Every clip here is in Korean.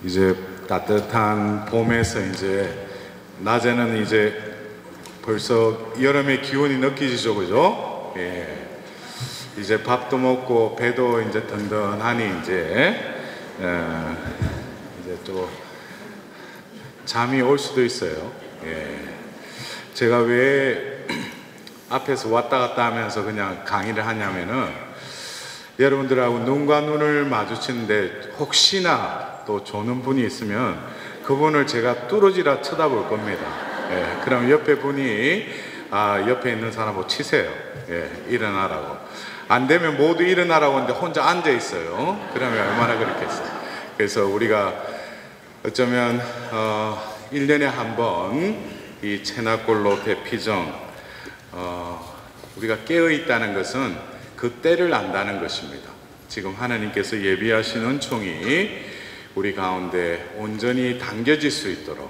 이제 따뜻한 봄에서 이제 낮에는 이제 벌써 여름의 기온이 느껴지죠, 그죠? 예. 이제 밥도 먹고 배도 이제 든든하니 이제 또 잠이 올 수도 있어요. 예. 제가 왜 앞에서 왔다 갔다 하면서 그냥 강의를 하냐면은 여러분들하고 눈과 눈을 마주치는데 혹시나 또 조는 분이 있으면 그분을 제가 뚫어지라 쳐다볼 겁니다. 예, 그럼 옆에 분이 옆에 있는 사람을 치세요. 예, 일어나라고. 안 되면 모두 일어나라고 하는데 혼자 앉아 있어요. 그러면 얼마나 그렇겠어요. 그래서 우리가 어쩌면 1년에 한 번 이 채나골로 대피정 우리가 깨어 있다는 것은 그 때를 안다는 것입니다. 지금 하나님께서 예비하시는 총이 우리 가운데 온전히 당겨질 수 있도록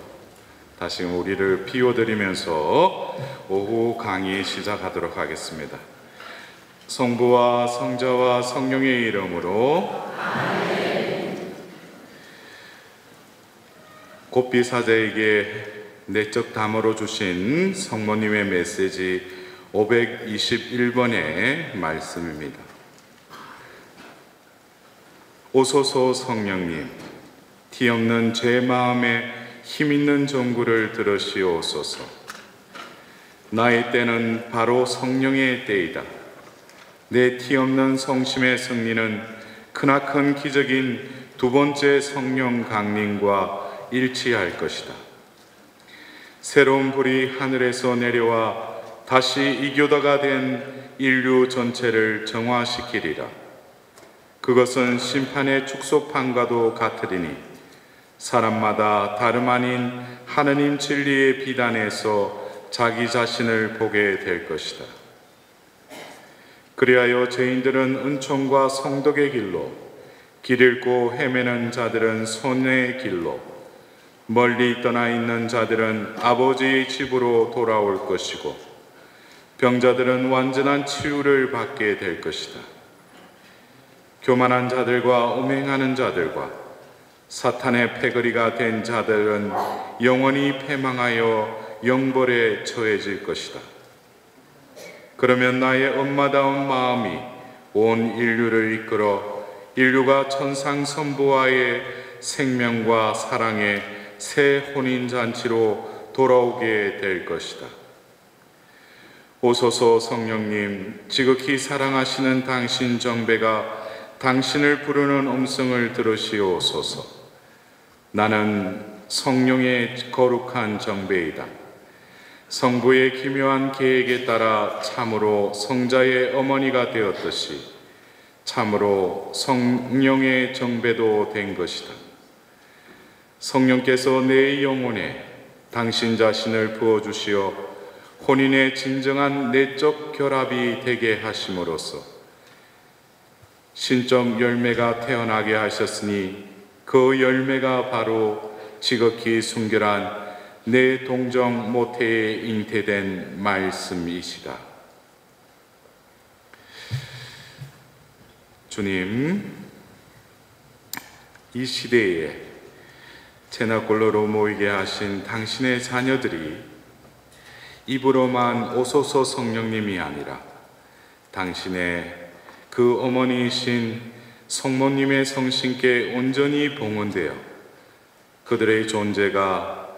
다시금 우리를 비워드리면서 오후 강의 시작하도록 하겠습니다. 성부와 성자와 성령의 이름으로 아멘. 곱비 사자에게 내적 담으로 주신 성모님의 메시지 521번의 말씀입니다. 오소서 성령님, 티 없는 제 마음에 힘있는 전구를 들으시옵소서. 나의 때는 바로 성령의 때이다. 내 티 없는 성심의 승리는 크나큰 기적인 두 번째 성령 강림과 일치할 것이다. 새로운 불이 하늘에서 내려와 다시 이교도가 된 인류 전체를 정화시키리라. 그것은 심판의 축소판과도 같으리니 사람마다 다름 아닌 하느님 진리의 비단에서 자기 자신을 보게 될 것이다. 그리하여 죄인들은 은총과 성덕의 길로, 길 잃고 헤매는 자들은 손의 길로, 멀리 떠나 있는 자들은 아버지의 집으로 돌아올 것이고 병자들은 완전한 치유를 받게 될 것이다. 교만한 자들과 음행하는 자들과 사탄의 패거리가 된 자들은 영원히 패망하여 영벌에 처해질 것이다. 그러면 나의 엄마다운 마음이 온 인류를 이끌어 인류가 천상선부와의 생명과 사랑의 새 혼인잔치로 돌아오게 될 것이다. 오소서 성령님, 지극히 사랑하시는 당신 정배가 당신을 부르는 음성을 들으시옵소서. 나는 성령의 거룩한 정배이다. 성부의 기묘한 계획에 따라 참으로 성자의 어머니가 되었듯이 참으로 성령의 정배도 된 것이다. 성령께서 내 영혼에 당신 자신을 부어주시어 혼인의 진정한 내적 결합이 되게 하심으로써 신적 열매가 태어나게 하셨으니 그 열매가 바로 지극히 순결한 내 동정 모태에 잉태된 말씀이시다. 주님, 이 시대에 채나골로로 모이게 하신 당신의 자녀들이 입으로만 오소서 성령님이 아니라 당신의 그 어머니이신 성모님의 성신께 온전히 봉헌되어 그들의 존재가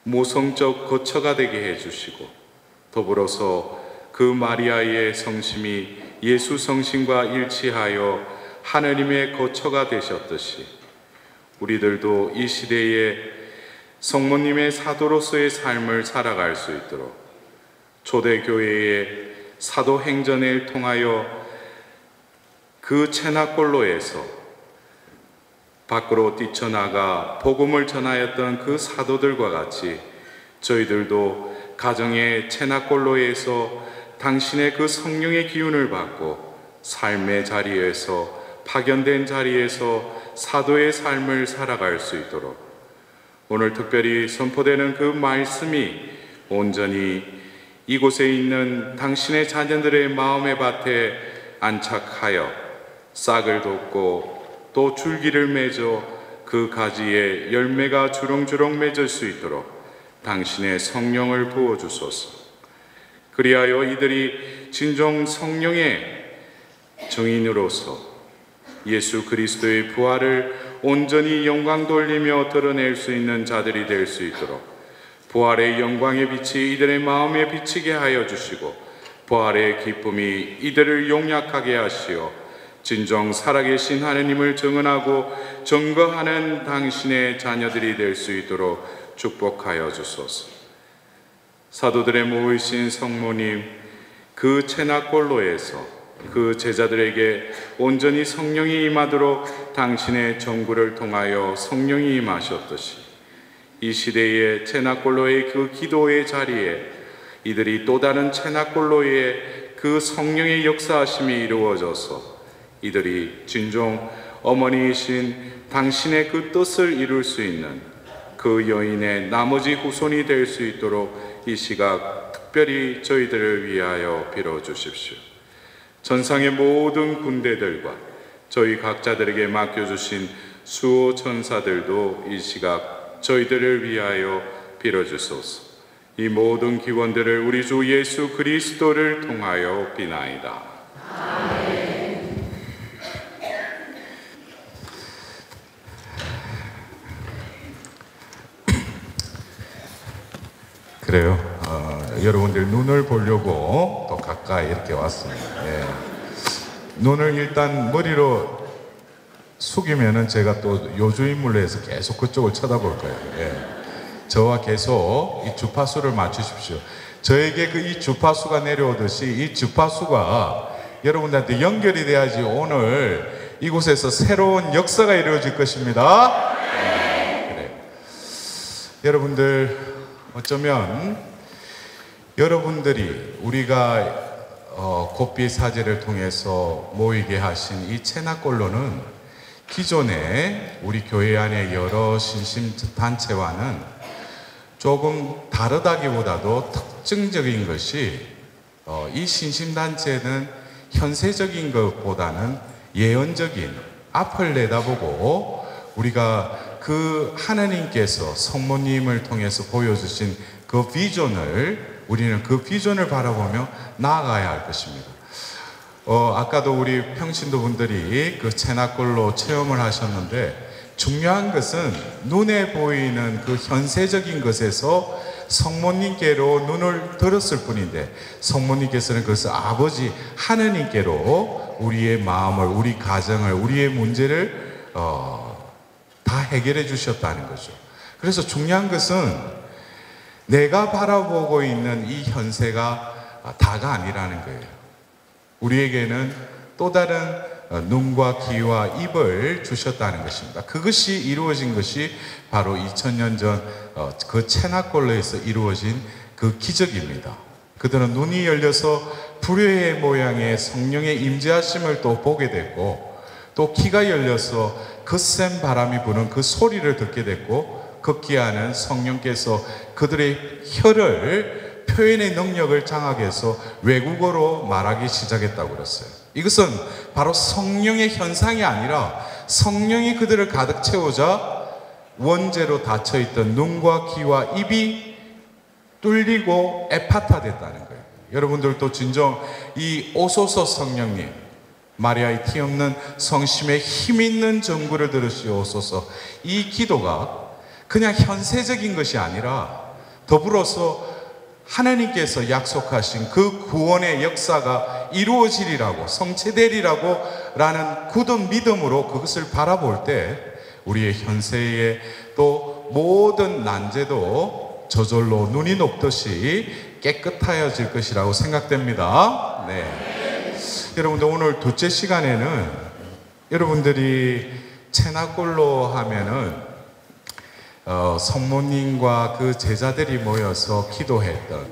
모성적 거처가 되게 해주시고 더불어서 그 마리아의 성심이 예수 성신과 일치하여 하느님의 거처가 되셨듯이 우리들도 이 시대에 성모님의 사도로서의 삶을 살아갈 수 있도록 초대교회의 사도행전을 통하여 그 채나골로에서 밖으로 뛰쳐나가 복음을 전하였던 그 사도들과 같이 저희들도 가정의 채나골로에서 당신의 그 성령의 기운을 받고 삶의 자리에서 파견된 자리에서 사도의 삶을 살아갈 수 있도록 오늘 특별히 선포되는 그 말씀이 온전히 이곳에 있는 당신의 자녀들의 마음의 밭에 안착하여 싹을 돋고 또 줄기를 맺어 그 가지에 열매가 주렁주렁 맺을 수 있도록 당신의 성령을 부어주소서. 그리하여 이들이 진정 성령의 증인으로서 예수 그리스도의 부활을 온전히 영광 돌리며 드러낼 수 있는 자들이 될 수 있도록 부활의 영광의 빛이 이들의 마음에 비치게 하여 주시고 부활의 기쁨이 이들을 용약하게 하시어 진정 살아계신 하느님을 증언하고 증거하는 당신의 자녀들이 될 수 있도록 축복하여 주소서. 사도들의 모이신 성모님, 그 체나골로에서 그 제자들에게 온전히 성령이 임하도록 당신의 전구를 통하여 성령이 임하셨듯이 이 시대의 체나골로의 그 기도의 자리에 이들이 또 다른 체나골로의 그 성령의 역사하심이 이루어져서 이들이 진정 어머니이신 당신의 그 뜻을 이룰 수 있는 그 여인의 나머지 후손이 될 수 있도록 이 시각 특별히 저희들을 위하여 빌어주십시오. 전상의 모든 군대들과 저희 각자들에게 맡겨주신 수호 천사들도 이 시각 저희들을 위하여 빌어주소서. 이 모든 기원들을 우리 주 예수 그리스도를 통하여 비나이다. 아멘. 그래요. 여러분들 눈을 보려고 또 가까이 이렇게 왔습니다. 예. 눈을 일단 머리로 숙이면은 제가 또 요주인물로 해서 계속 그쪽을 쳐다볼 거예요. 예. 저와 계속 이 주파수를 맞추십시오. 저에게 그 이 주파수가 내려오듯이 이 주파수가 여러분들한테 연결이 돼야지 오늘 이곳에서 새로운 역사가 이루어질 것입니다. 그래요. 여러분들 어쩌면 여러분들이 우리가 곱비 사제를 통해서 모이게 하신 이 체나골로는 기존에 우리 교회 안에 여러 신심단체와는 조금 다르다기보다도 특징적인 것이 이 신심단체는 현세적인 것보다는 예언적인 앞을 내다보고 우리가 그 하나님께서 성모님을 통해서 보여주신 그 비전을 우리는 그 비전을 바라보며 나아가야 할 것입니다. 아까도 우리 평신도 분들이 그 체나골로 체험을 하셨는데 중요한 것은 눈에 보이는 그 현세적인 것에서 성모님께로 눈을 들었을 뿐인데 성모님께서는 그것을 아버지 하나님께로 우리의 마음을, 우리 가정을, 우리의 문제를 다 해결해 주셨다는 거죠. 그래서 중요한 것은 내가 바라보고 있는 이 현세가 다가 아니라는 거예요. 우리에게는 또 다른 눈과 귀와 입을 주셨다는 것입니다. 그것이 이루어진 것이 바로 2000년 전 그 체나골로에서 이루어진 그 기적입니다. 그들은 눈이 열려서 불의의 모양의 성령의 임재하심을 또 보게 됐고 또 귀가 열려서 거센 바람이 부는 그 소리를 듣게 됐고 극기하는 성령께서 그들의 혀를 표현의 능력을 장악해서 외국어로 말하기 시작했다고 그랬어요. 이것은 바로 성령의 현상이 아니라 성령이 그들을 가득 채우자 원죄로 닫혀있던 눈과 귀와 입이 뚫리고 에파타 됐다는 거예요. 여러분들도 진정 이 오소서 성령님, 마리아의 티 없는 성심의 힘 있는 전구를 들으시옵소서. 이 기도가 그냥 현세적인 것이 아니라 더불어서 하나님께서 약속하신 그 구원의 역사가 이루어지리라고, 성취되리라고 라는 굳은 믿음으로 그것을 바라볼 때 우리의 현세의 또 모든 난제도 저절로 눈이 녹듯이 깨끗하여질 것이라고 생각됩니다. 네. 여러분들 오늘 둘째 시간에는 여러분들이 체나골로 하면은 성모님과 그 제자들이 모여서 기도했던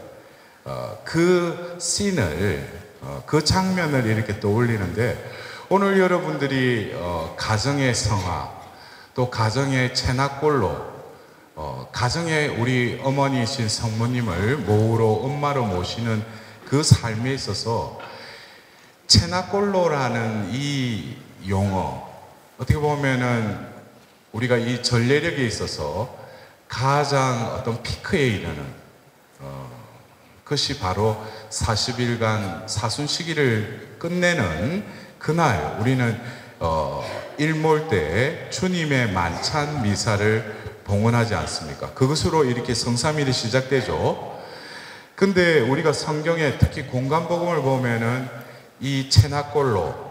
그 씬을 그 장면을 이렇게 떠올리는데 오늘 여러분들이 가정의 성화 또 가정의 체나골로 가정에 우리 어머니이신 성모님을 모으러 엄마로 모시는 그 삶에 있어서 체나골로라는 이 용어 어떻게 보면은 우리가 이 전례력에 있어서 가장 어떤 피크에 이르는 그것이 바로 40일간 사순 시기를 끝내는 그날 우리는 일몰 때 주님의 만찬 미사를 봉헌하지 않습니까? 그것으로 이렇게 성삼일이 시작되죠. 근데 우리가 성경에 특히 공관복음을 보면은 이 체나골로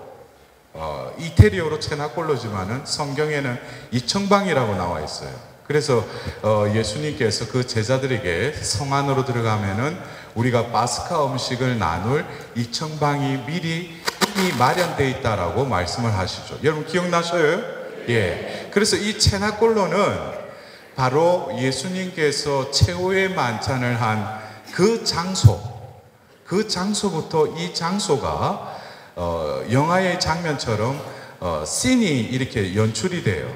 이태리어로 체나골로지만은 성경에는 이청방이라고 나와 있어요. 그래서 예수님께서 그 제자들에게 성 안으로 들어가면은 우리가 파스카 음식을 나눌 이청방이 미리 이미 마련되어 있다라고 말씀을 하시죠. 여러분 기억나셔요? 예. 그래서 이 체나골로는 바로 예수님께서 최후의 만찬을 한 그 장소부터 이 장소가 영화의 장면처럼 씬이 이렇게 연출이 돼요.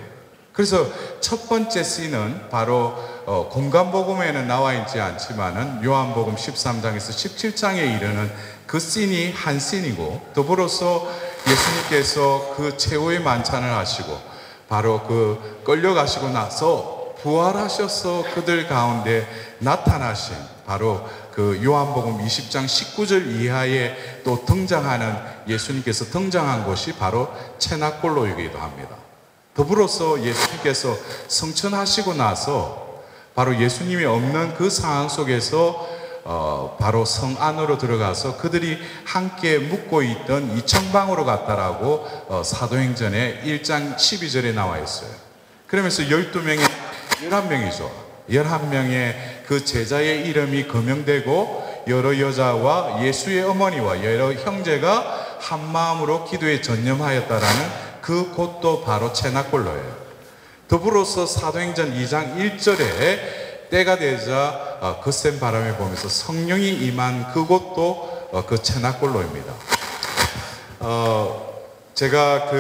그래서 첫 번째 씬은 바로 공관복음에는 나와 있지 않지만은 요한복음 13장에서 17장에 이르는 그 씬이 한 씬이고, 더불어서 예수님께서 그 최후의 만찬을 하시고 바로 그 끌려가시고 나서 부활하셔서 그들 가운데 나타나신 바로 그 요한복음 20장 19절 이하에 또 등장하는 예수님께서 등장한 곳이 바로 체나골로이기도 합니다. 더불어서 예수님께서 성천하시고 나서 바로 예수님이 없는 그 상황 속에서 바로 성 안으로 들어가서 그들이 함께 묵고 있던 이청방으로 갔다라고 사도행전의 1장 12절에 나와 있어요. 그러면서 12명이 11명이죠. 11명의 그 제자의 이름이 거명되고 여러 여자와 예수의 어머니와 여러 형제가 한 마음으로 기도에 전념하였다라는 그 곳도 바로 체나골로예요. 더불어서 사도행전 2장 1절에 때가 되자 거센 바람을 보면서 성령이 임한 그곳도 그 체나골로입니다. 제가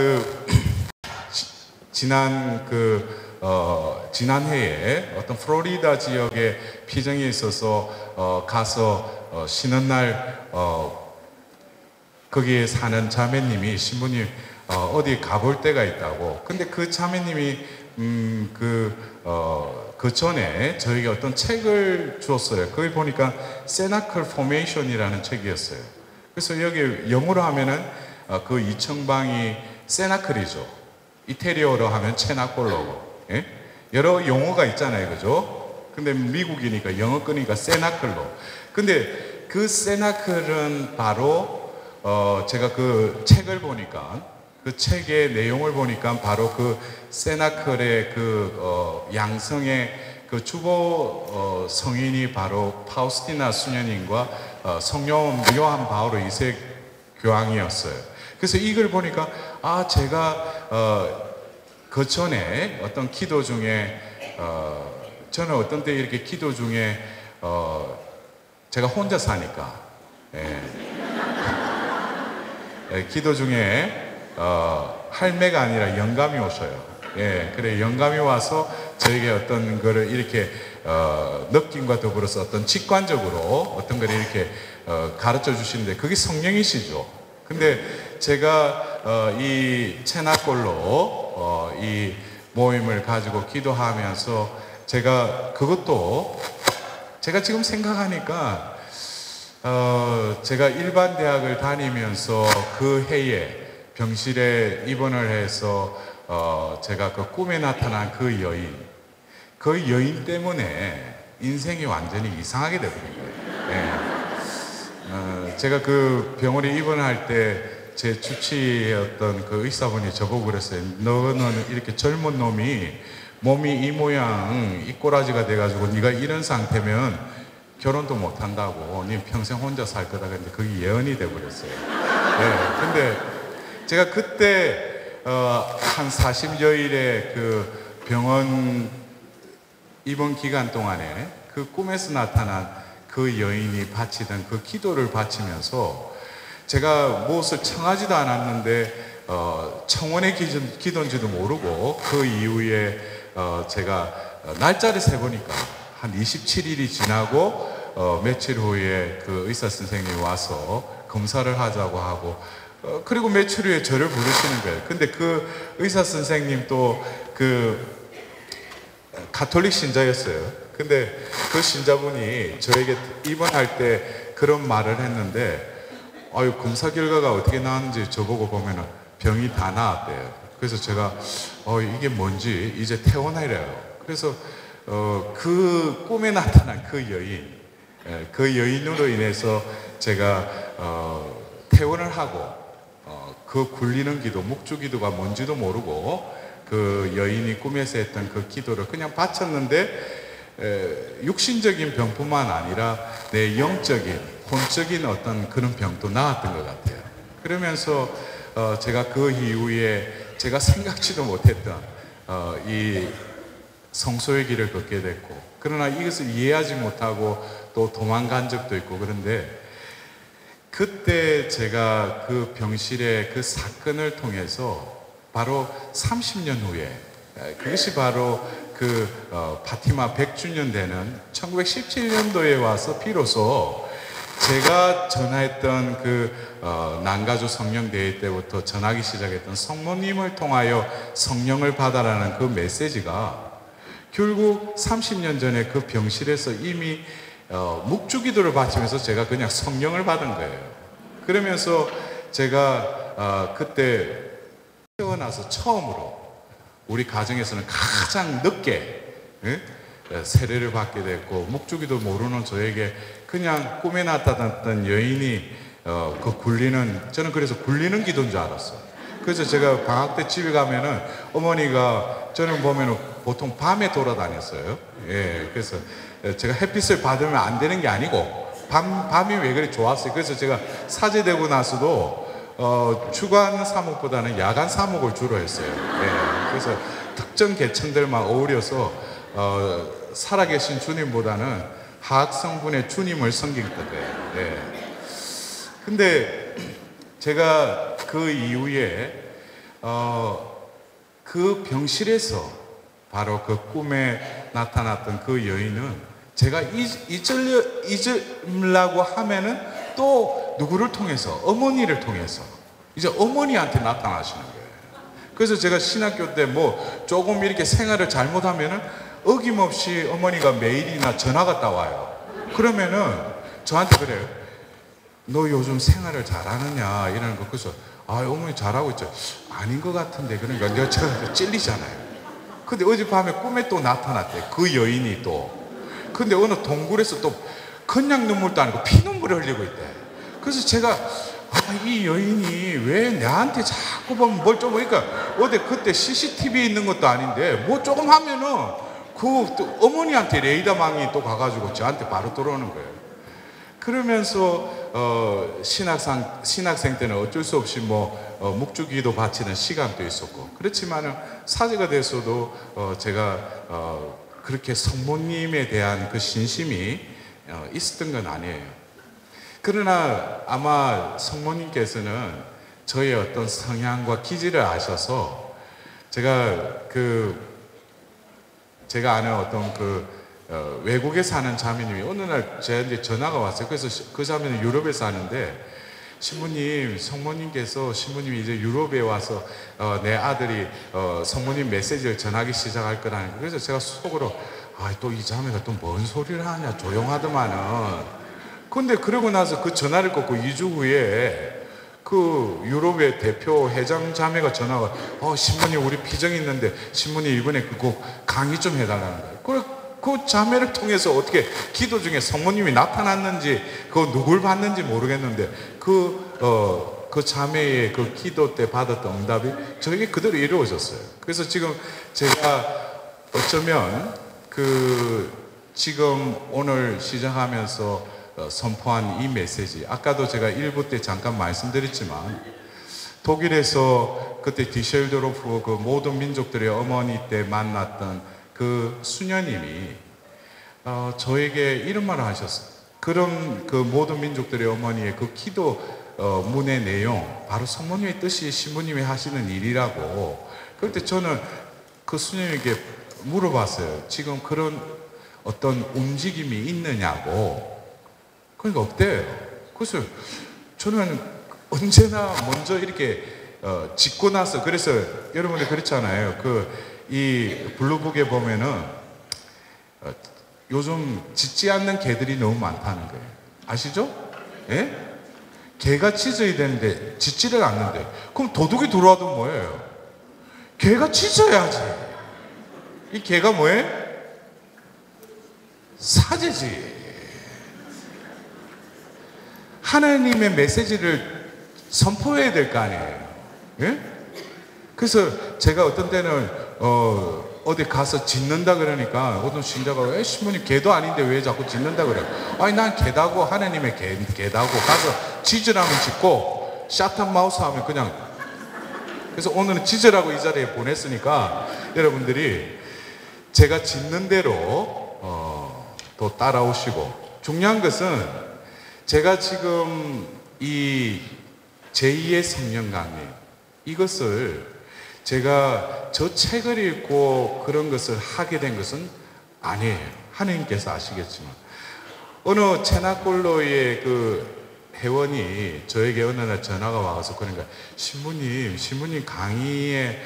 지난해에 어떤 플로리다 지역에 피정이 있어서 가서 쉬는 날 거기에 사는 자매님이 신부님 어디 가볼 때가 있다고. 근데 그 자매님이 그 전에 저에게 어떤 책을 주었어요. 거기 보니까 세나클 포메이션이라는 책이었어요. 그래서 여기 영어로 하면은 그 이청방이 세나클이죠. 이태리어로 하면 체나골로고. 예? 여러 용어가 있잖아요, 그죠? 근데 미국이니까 영어 끄니까 세나클로. 근데 그 세나클은 바로 제가 그 책을 보니까 그 책의 내용을 보니까 바로 그 세나클의 양성의 그 주보 성인이 바로 파우스티나 수녀님과 성령 요한 바오로 2세 교황이었어요. 그래서 이걸 보니까 제가 그 전에 어떤 기도 중에 저는 어떤 때 이렇게 기도 중에 제가 혼자 사니까 기도 중에 할매가 아니라 영감이 오셔요. 그래 영감이 와서 저에게 어떤 거를 이렇게 느낌과 더불어서 어떤 직관적으로 어떤 걸 이렇게 가르쳐 주시는데 그게 성령이시죠. 근데 제가 이 체나골로 이 모임을 가지고 기도하면서 제가 그것도 제가 지금 생각하니까 제가 일반 대학을 다니면서 그 해에 병실에 입원을 해서 제가 그 꿈에 나타난 그 여인 때문에 인생이 완전히 이상하게 되버린 거예요. 제가 그 병원에 입원할 때 제 주치의였던 그 의사분이 저보고 그랬어요. 너는 이렇게 젊은 놈이 몸이 이 모양 이 꼬라지가 돼가지고 네가 이런 상태면 결혼도 못 한다고 네 평생 혼자 살 거다. 근데 그게 예언이 돼버렸어요. 근데 제가 그때 한 40여일의 그 병원 입원 기간 동안에 그 꿈에서 나타난 그 여인이 바치던 그 기도를 바치면서 제가 무엇을 청하지도 않았는데 청원의 기도인지도 모르고 그 이후에 제가 날짜를 세보니까 한 27일이 지나고 며칠 후에 그 의사 선생님이 와서 검사를 하자고 하고 그리고 며칠 후에 저를 부르시는 거예요. 근데 그 의사 선생님 또 그 가톨릭 신자였어요. 근데 그 신자분이 저에게 입원할 때 그런 말을 했는데, 아유, 검사 결과가 어떻게 나왔는지 저보고 보면은 병이 다 나았대요. 그래서 제가 이게 뭔지 이제 퇴원하래요. 그래서 그 꿈에 나타난 그 여인, 그 여인으로 인해서 제가 퇴원을 하고 그 굴리는 기도, 묵주기도가 뭔지도 모르고 그 여인이 꿈에서 했던 그 기도를 그냥 바쳤는데 육신적인 병뿐만 아니라 내 영적인, 혼적인 어떤 그런 병도 나았던 것 같아요. 그러면서 제가 그 이후에 제가 생각지도 못했던 이 성소의 길을 걷게 됐고, 그러나 이것을 이해하지 못하고 또 도망간 적도 있고, 그런데 그때 제가 그 병실의 그 사건을 통해서 바로 30년 후에, 그것이 바로 그 파티마 100주년 되는 1917년도에 와서 비로소 제가 전화했던 그 난가주 성령대회 때부터 전하기 시작했던 성모님을 통하여 성령을 받아라는 그 메시지가 결국 30년 전에 그 병실에서 이미 묵주기도를 바치면서 제가 그냥 성령을 받은 거예요. 그러면서 제가 그때 태어나서 처음으로 우리 가정에서는 가장 늦게 세례를 받게 됐고, 묵주기도 모르는 저에게 그냥 꿈에 나타났던 여인이 그 굴리는, 저는 그래서 굴리는 기도인 줄 알았어요. 그래서 제가 방학 때 집에 가면은 어머니가 저는 보면은 보통 밤에 돌아다녔어요. 예, 그래서 제가 햇빛을 받으면 안 되는 게 아니고 밤이 왜 그리 좋았어요. 그래서 제가 사제되고 나서도 주간 사목보다는 야간 사목을 주로 했어요. 예, 그래서 특정 계층들만 어울려서 살아계신 주님보다는 하악 성분의 주님을 섬기던 거예요. 예. 근데 제가 그 이후에 그 병실에서 바로 그 꿈에 나타났던 그 여인은 제가 잊으려고 하면은 또 누구를 통해서, 어머니를 통해서 이제 어머니한테 나타나시는 거예요. 그래서 제가 신학교 때 뭐 조금 이렇게 생활을 잘못하면은 어김없이 어머니가 메일이나 전화가 따와요. 그러면은 저한테 그래요. 너 요즘 생활을 잘하느냐 이러는 거. 그래서 어머니 잘하고 있죠. 아닌 것 같은데. 그러니까 제가 찔리잖아요. 근데 어젯밤에 꿈에 또 나타났대, 그 여인이 또. 근데 어느 동굴에서 또 그냥 눈물도 아니고 피눈물을 흘리고 있대. 그래서 제가 이 여인이 왜 나한테 자꾸 보면 뭘 좀 보니까 어디 그때 CCTV 있는 것도 아닌데 뭐 조금 하면은 또 어머니한테 레이더망이 또 가가지고 저한테 바로 들어오는 거예요. 그러면서 신학생 때는 어쩔 수 없이 묵주기도 바치는 시간도 있었고, 그렇지만은 사제가 돼서도 제가 그렇게 성모님에 대한 그 신심이 있었던 건 아니에요. 그러나 아마 성모님께서는 저의 어떤 성향과 기질을 아셔서 제가 아는 어떤 외국에 사는 자매님이 어느 날 저한테 전화가 왔어요. 그래서 그 자매는 유럽에 사는데, 신부님이 이제 유럽에 와서 내 아들이 성모님 메시지를 전하기 시작할 거라는 거예요. 그래서 제가 속으로 또 이 자매가 또 뭔 소리를 하냐, 조용하더만은. 근데 그러고 나서 그 전화를 끊고 2주 후에 그 유럽의 대표 회장 자매가 전화가 신부님 우리 피정이 있는데 신부님 이번에 꼭 강의 좀 해달라는 거예요. 그 자매를 통해서 어떻게 기도 중에 성모님이 나타났는지 누굴 봤는지 모르겠는데 그 자매의 그 기도 때 받았던 응답이 저에게 그대로 이루어졌어요. 그래서 지금 제가 어쩌면 지금 오늘 시작하면서 선포한 이 메시지, 아까도 제가 1부 때 잠깐 말씀드렸지만 독일에서 그때 디셀도르프 그 모든 민족들의 어머니 때 만났던 그 수녀님이 저에게 이런 말을 하셨어요. 그런 그 모든 민족들의 어머니의 그 기도 문의 내용, 바로 성모님의 뜻이 신부님이 하시는 일이라고. 그럴 때 저는 그 수녀님에게 물어봤어요. 지금 그런 어떤 움직임이 있느냐고. 그러니까 없대요. 그래서 저는 언제나 먼저 이렇게 짚고 나서, 그래서 여러분들 그렇잖아요. 이 블루북에 보면은 요즘 짖지 않는 개들이 너무 많다는 거예요. 아시죠? 예? 개가 짖어야 되는데 짖지를 않는데, 그럼 도둑이 들어와도 뭐예요? 개가 짖어야지. 이 개가 뭐예요? 사제지. 하나님의 메시지를 선포해야 될 거 아니에요. 예? 그래서 제가 어떤 때는 어디 가서 짖는다 그러니까 어떤 신자가 신부님 개도 아닌데 왜 자꾸 짖는다 그래. 아니 난 개다고, 하나님의 개다고. 가서 짖으라면 짖고 샷한 마우스 하면 그냥. 그래서 오늘은 짖으라고 이 자리에 보냈으니까 여러분들이 제가 짖는 대로 또 따라오시고, 중요한 것은 제가 지금 이 제2의 성령 강림, 이것을 제가 저 책을 읽고 그런 것을 하게 된 것은 아니에요. 하나님께서 아시겠지만, 어느 체나골로의 그 회원이 저에게 어느 날 전화가 와서 그러니까 신부님 강의에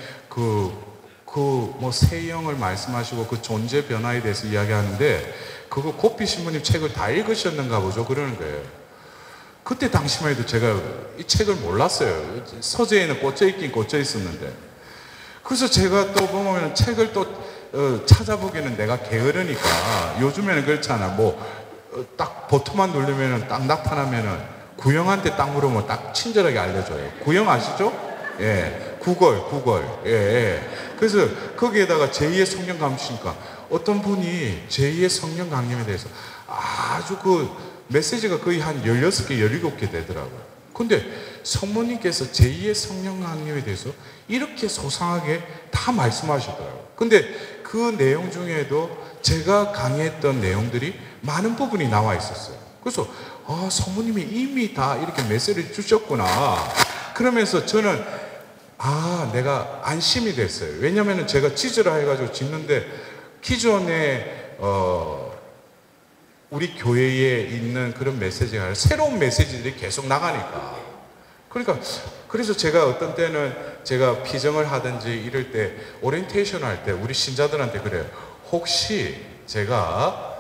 뭐 새 영을 말씀하시고 그 존재 변화에 대해서 이야기하는데 그거 고피 신부님 책을 다 읽으셨는가 보죠, 그러는 거예요. 그때 당시만 해도 제가 이 책을 몰랐어요. 서재에는 꽂혀 있긴 꽂혀 있었는데. 그래서 제가 또 보면 책을 또 찾아보기에는 내가 게으르니까, 요즘에는 그렇잖아. 뭐 딱 버튼만 누르면 딱 나타나면은 구형한테 딱 물으면 딱 친절하게 알려줘요. 구형 아시죠? 예, 구걸. 예. 그래서 거기에다가 제2의 성령 강림이니까 어떤 분이 제2의 성령 강림에 대해서 아주 그 메시지가 거의 한 16개, 17개 되더라고요. 근데 성모님께서 제2의 성령 강림에 대해서 이렇게 소상하게 다 말씀하시더라고요. 근데 그 내용 중에도 제가 강의했던 내용들이 많은 부분이 나와 있었어요. 그래서 성모님이 이미 다 이렇게 메시지를 주셨구나. 그러면서 저는 내가 안심이 됐어요. 왜냐면은 제가 짖으라 해가지고 짖는데 기존에 우리 교회에 있는 그런 메시지가 아니라 새로운 메시지들이 계속 나가니까. 그러니까 그래서 제가 어떤 때는 제가 피정을 하든지 이럴 때 오리엔테이션 할 때 우리 신자들한테 그래요. 혹시 제가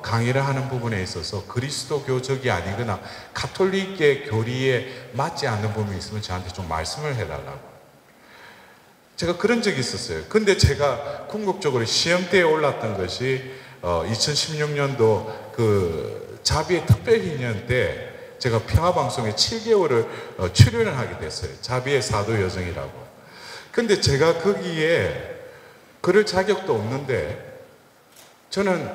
강의를 하는 부분에 있어서 그리스도교적이 아니거나 가톨릭계 교리에 맞지 않는 부분이 있으면 저한테 좀 말씀을 해달라고. 제가 그런 적이 있었어요. 근데 제가 궁극적으로 시험대에 올랐던 것이 2016년도 그 자비의 특별기념 때 제가 평화방송에 7개월을 출연을 하게 됐어요. 자비의 사도 여정이라고. 근데 제가 거기에 그럴 자격도 없는데 저는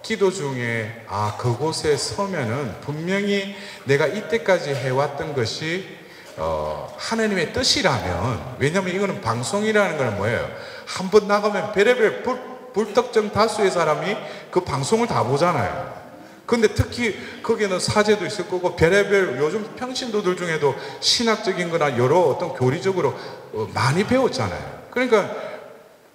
기도 중에 그곳에 서면은 분명히 내가 이때까지 해왔던 것이 하나님의 뜻이라면, 왜냐하면 이거는 방송이라는 건 뭐예요? 한번 나가면 별의별 불특정 다수의 사람이 그 방송을 다 보잖아요. 근데 특히 거기는 사제도 있을 거고 별의별 요즘 평신도들 중에도 신학적인 거나 여러 어떤 교리적으로 많이 배웠잖아요. 그러니까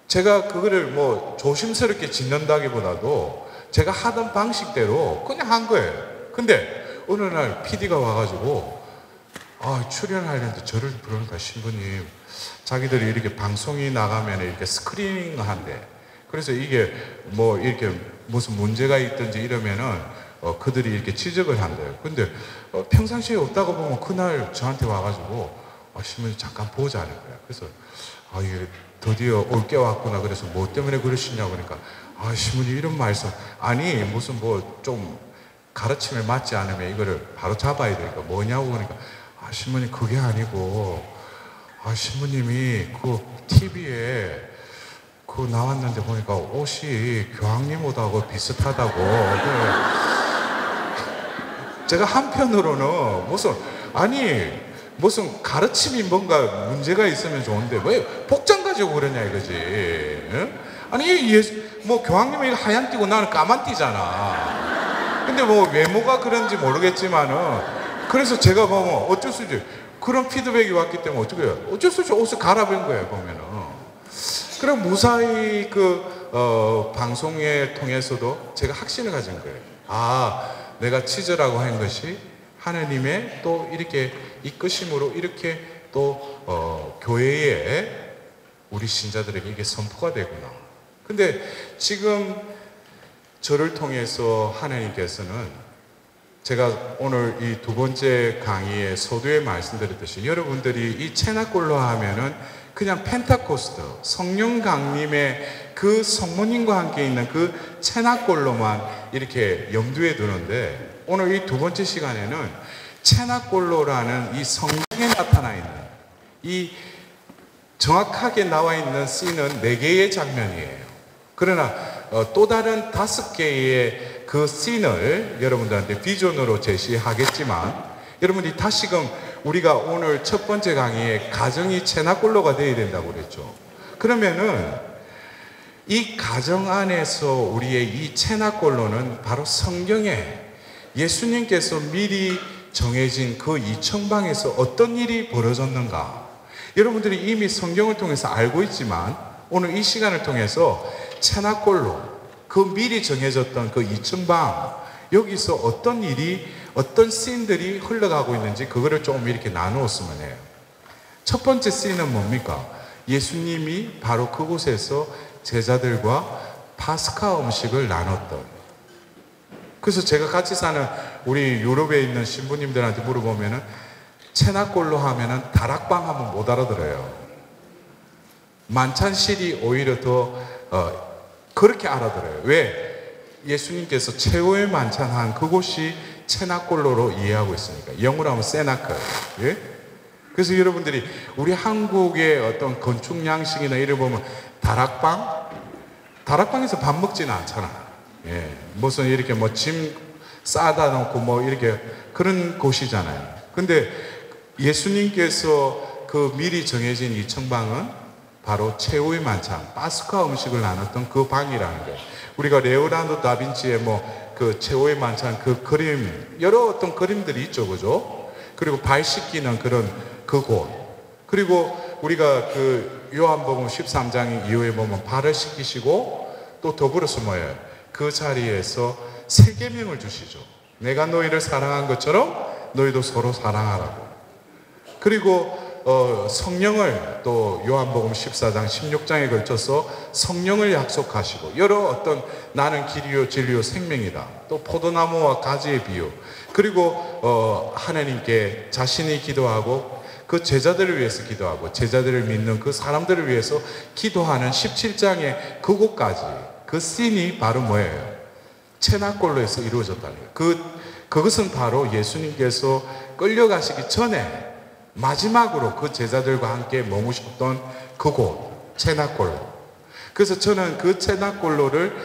제가 그거를 뭐 조심스럽게 짓는다기보다도 제가 하던 방식대로 그냥 한 거예요. 근데 어느 날 PD가 와가지고 출연하려는데 저를 부르니까 신부님, 자기들이 이렇게 방송이 나가면 이렇게 스크리닝 한대. 그래서 이게 뭐 이렇게 무슨 문제가 있든지 이러면은 그들이 이렇게 지적을 한대요. 근데 평상시에 없다고 보면 그날 저한테 와가지고 신부님 잠깐 보자는 거야. 그래서 이게 드디어 올 게 왔구나. 그래서 뭐 때문에 그러시냐고 그러니까 신부님 이런 말씀, 아니 무슨 뭐 좀 가르침에 맞지 않으면 이거를 바로 잡아야 되니까 뭐냐고 그러니까 신부님 그게 아니고 신부님이 그 TV에 그 나왔는데 보니까 옷이 교황님 옷하고 비슷하다고. 제가 한편으로는 무슨 가르침이 뭔가 문제가 있으면 좋은데 왜 복장 가지고 그러냐 이거지. 응? 아니 뭐 교황님이 하얀 띠고 나는 까만 띠잖아. 근데 뭐 외모가 그런지 모르겠지만은, 그래서 제가 보면 어쩔 수 없이 그런 피드백이 왔기 때문에 어떻게 해요? 어쩔 수 없이 옷을 갈아입은 거예요 보면은. 그럼 무사히 방송을 통해서도 제가 확신을 가진 거예요. 내가 치즈라고 한 것이 하나님의 또 이렇게 이끄심으로 이렇게 또 교회에 우리 신자들에게 이게 선포가 되구나. 근데 지금 저를 통해서 하나님께서는 제가 오늘 이 두 번째 강의의 서두에 말씀드렸듯이 여러분들이 이 체나골로 하면은 그냥 펜타코스트 성령 강림의 그 성모님과 함께 있는 그 체나골로만 이렇게 염두에 두는데, 오늘 이 두 번째 시간에는 체나골로라는 이 성경에 나타나 있는 이 정확하게 나와 있는 씬은 4개의 장면이에요. 그러나 또 다른 5개의 그 씬을 여러분들한테 비전으로 제시하겠지만, 여러분들이 다시금 우리가 오늘 첫 번째 강의에 가정이 체나골로가 되어야 된다고 그랬죠. 그러면은 이 가정 안에서 우리의 이 체나골로는 바로 성경에 예수님께서 미리 정해진 그 이청방에서 어떤 일이 벌어졌는가, 여러분들이 이미 성경을 통해서 알고 있지만 오늘 이 시간을 통해서 체나골로, 그 미리 정해졌던 그 이청방, 여기서 어떤 일이, 어떤 씬들이 흘러가고 있는지 그거를 좀 이렇게 나누었으면 해요. 첫 번째 씬은 뭡니까? 예수님이 바로 그곳에서 제자들과 파스카 음식을 나눴던. 그래서 제가 같이 사는 우리 유럽에 있는 신부님들한테 물어보면은 체나골로 하면은 다락방 하면 못 알아들어요. 만찬실이 오히려 더 그렇게 알아들어요. 왜? 예수님께서 최후의 만찬한 그곳이 체나골로로 이해하고 있으니까. 영어로 하면 세나클. 예? 그래서 여러분들이 우리 한국의 어떤 건축 양식이나 이를 보면 다락방에서 밥 먹지는 않잖아. 예. 무슨 이렇게 뭐 짐 싸다 놓고 뭐 이렇게 그런 곳이잖아요. 근데 예수님께서 그 미리 정해진 이 청방은 바로 최후의 만찬, 파스카 음식을 나눴던 그 방이라는 거예요. 우리가 레오나르도 다빈치의 뭐 그 최후의 만찬 그 그림, 여러 어떤 그림들이 있죠, 그죠? 그리고 발 씻기는 그런 그곳, 그리고 우리가 그 요한복음 13장 이후에 보면 발을 씻기시고 또 더불어서 뭐예요? 그 자리에서 세계명을 주시죠. 내가 너희를 사랑한 것처럼 너희도 서로 사랑하라고. 그리고 성령을 또 요한복음 14장 16장에 걸쳐서 성령을 약속하시고, 여러 어떤 나는 길이요 진리요 생명이다, 또 포도나무와 가지의 비유, 그리고 하나님께 자신이 기도하고 그 제자들을 위해서 기도하고 제자들을 믿는 그 사람들을 위해서 기도하는 17장의 그곳까지, 그 씬이 바로 뭐예요? 체나골로에서 이루어졌다는 거예요. 그것은 바로 예수님께서 끌려가시기 전에 마지막으로 그 제자들과 함께 머무셨던 그곳, 체나골로. 그래서 저는 그 체나골로를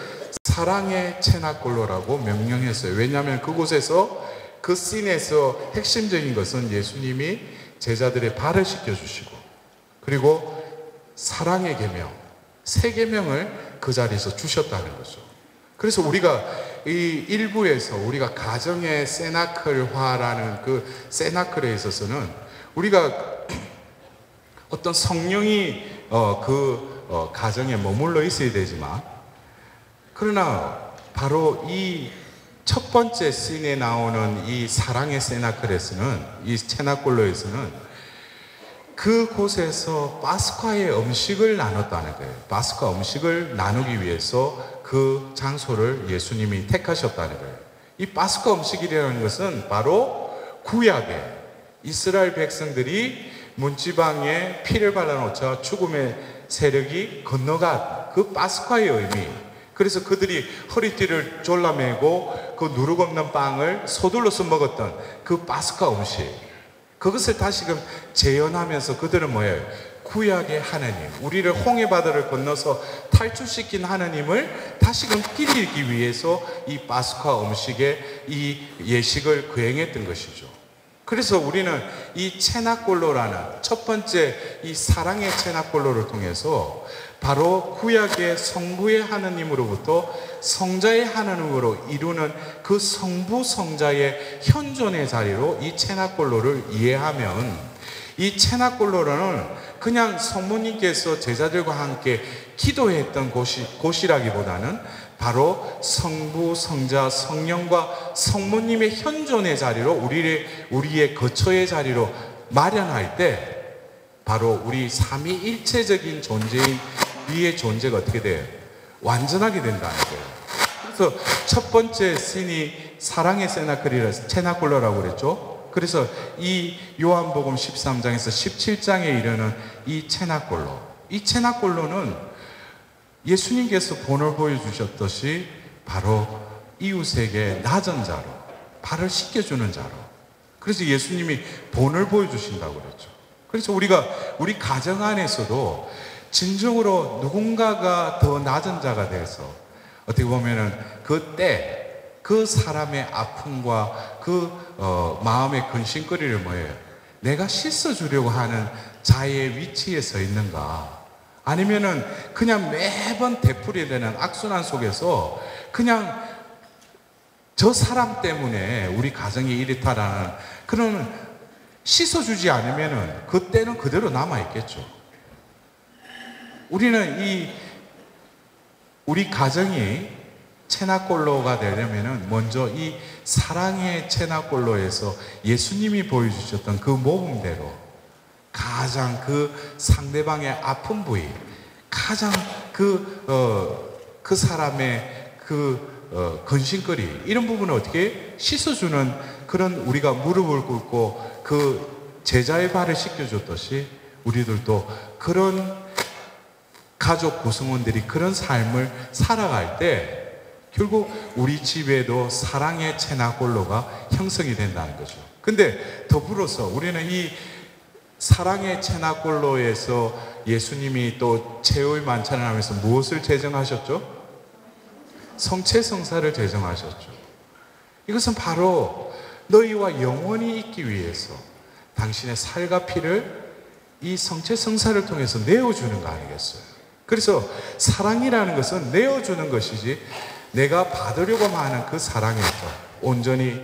사랑의 체나골로라고 명명했어요. 왜냐하면 그곳에서, 그 씬에서 핵심적인 것은 예수님이 제자들의 발을 씻겨주시고, 그리고 사랑의 계명, 세 계명을 그 자리에서 주셨다는 거죠. 그래서 우리가 이 일부에서 우리가 가정의 세나클화라는 그 세나클에 있어서는 우리가 어떤 성령이 가정에 머물러 있어야 되지만, 그러나 바로 이 첫 번째 씬에 나오는 이 사랑의 세나클에서는, 이 체나골로에서는 그곳에서 파스카의 음식을 나눴다는 거예요. 파스카 음식을 나누기 위해서 그 장소를 예수님이 택하셨다는 거예요. 이 파스카 음식이라는 것은 바로 구약의 이스라엘 백성들이 문지방에 피를 발라놓자 죽음의 세력이 건너간 그 파스카의 의미. 그래서 그들이 허리띠를 졸라매고 그 누룩 없는 빵을 서둘러서 먹었던 그 파스카 음식, 그것을 다시금 재현하면서 그들은 뭐예요? 구약의 하나님, 우리를 홍해바다를 건너서 탈출시킨 하나님을 다시금 기리기 위해서 이 파스카 음식의 이 예식을 거행했던 것이죠. 그래서 우리는 이 체나골로라는 첫 번째 이 사랑의 체나골로를 통해서 바로 구약의 성부의 하나님으로부터 성자의 하나님으로 이루는 그 성부 성자의 현존의 자리로 이 체나골로를 이해하면, 이 체나골로는 그냥 성모님께서 제자들과 함께 기도했던 곳이라기보다는 바로 성부, 성자, 성령과 성모님의 현존의 자리로, 우리의 거처의 자리로 마련할 때 바로 우리 삼위일체적인 존재인 우리의 존재가 어떻게 돼요? 완전하게 된다는 거예요. 그래서 첫 번째 씬이 사랑의 체나콜로라고 그랬죠. 그래서 이 요한복음 13장에서 17장에 이르는 이 체나콜로는 예수님께서 본을 보여주셨듯이 바로 이웃에게 낮은 자로, 발을 씻겨주는 자로. 그래서 예수님이 본을 보여주신다고 그랬죠. 그래서 우리 가정 안에서도 진정으로 누군가가 더 낮은 자가 돼서 어떻게 보면은 그 사람의 아픔과 마음의 근심거리를 뭐예요? 내가 씻어주려고 하는 자의 위치에 서 있는가? 아니면은 그냥 매번 되풀이되는 악순환 속에서 그냥 저 사람 때문에 우리 가정이 이렇다라는 그런 씻어주지 않으면은 그때는 그대로 남아있겠죠. 우리는 우리 가정이 체나콜로가 되려면은 먼저 이 사랑의 체나콜로에서 예수님이 보여주셨던 그 모범대로 가장 그 상대방의 아픈 부위, 가장 그 사람의 근심거리, 이런 부분을 어떻게 씻어주는 그런 우리가 무릎을 꿇고 그 제자의 발을 씻겨줬듯이 우리들도 그런 가족 구성원들이 그런 삶을 살아갈 때 결국 우리 집에도 사랑의 체나콜로가 형성이 된다는 거죠. 근데 더불어서 우리는 이 사랑의 체나콜로에서 예수님이 또 최후의 만찬을 하면서 무엇을 제정하셨죠? 성체성사를 제정하셨죠. 이것은 바로 너희와 영원히 있기 위해서 당신의 살과 피를 이 성체성사를 통해서 내어주는 거 아니겠어요? 그래서 사랑이라는 것은 내어주는 것이지 내가 받으려고 하는 그 사랑에서 온전히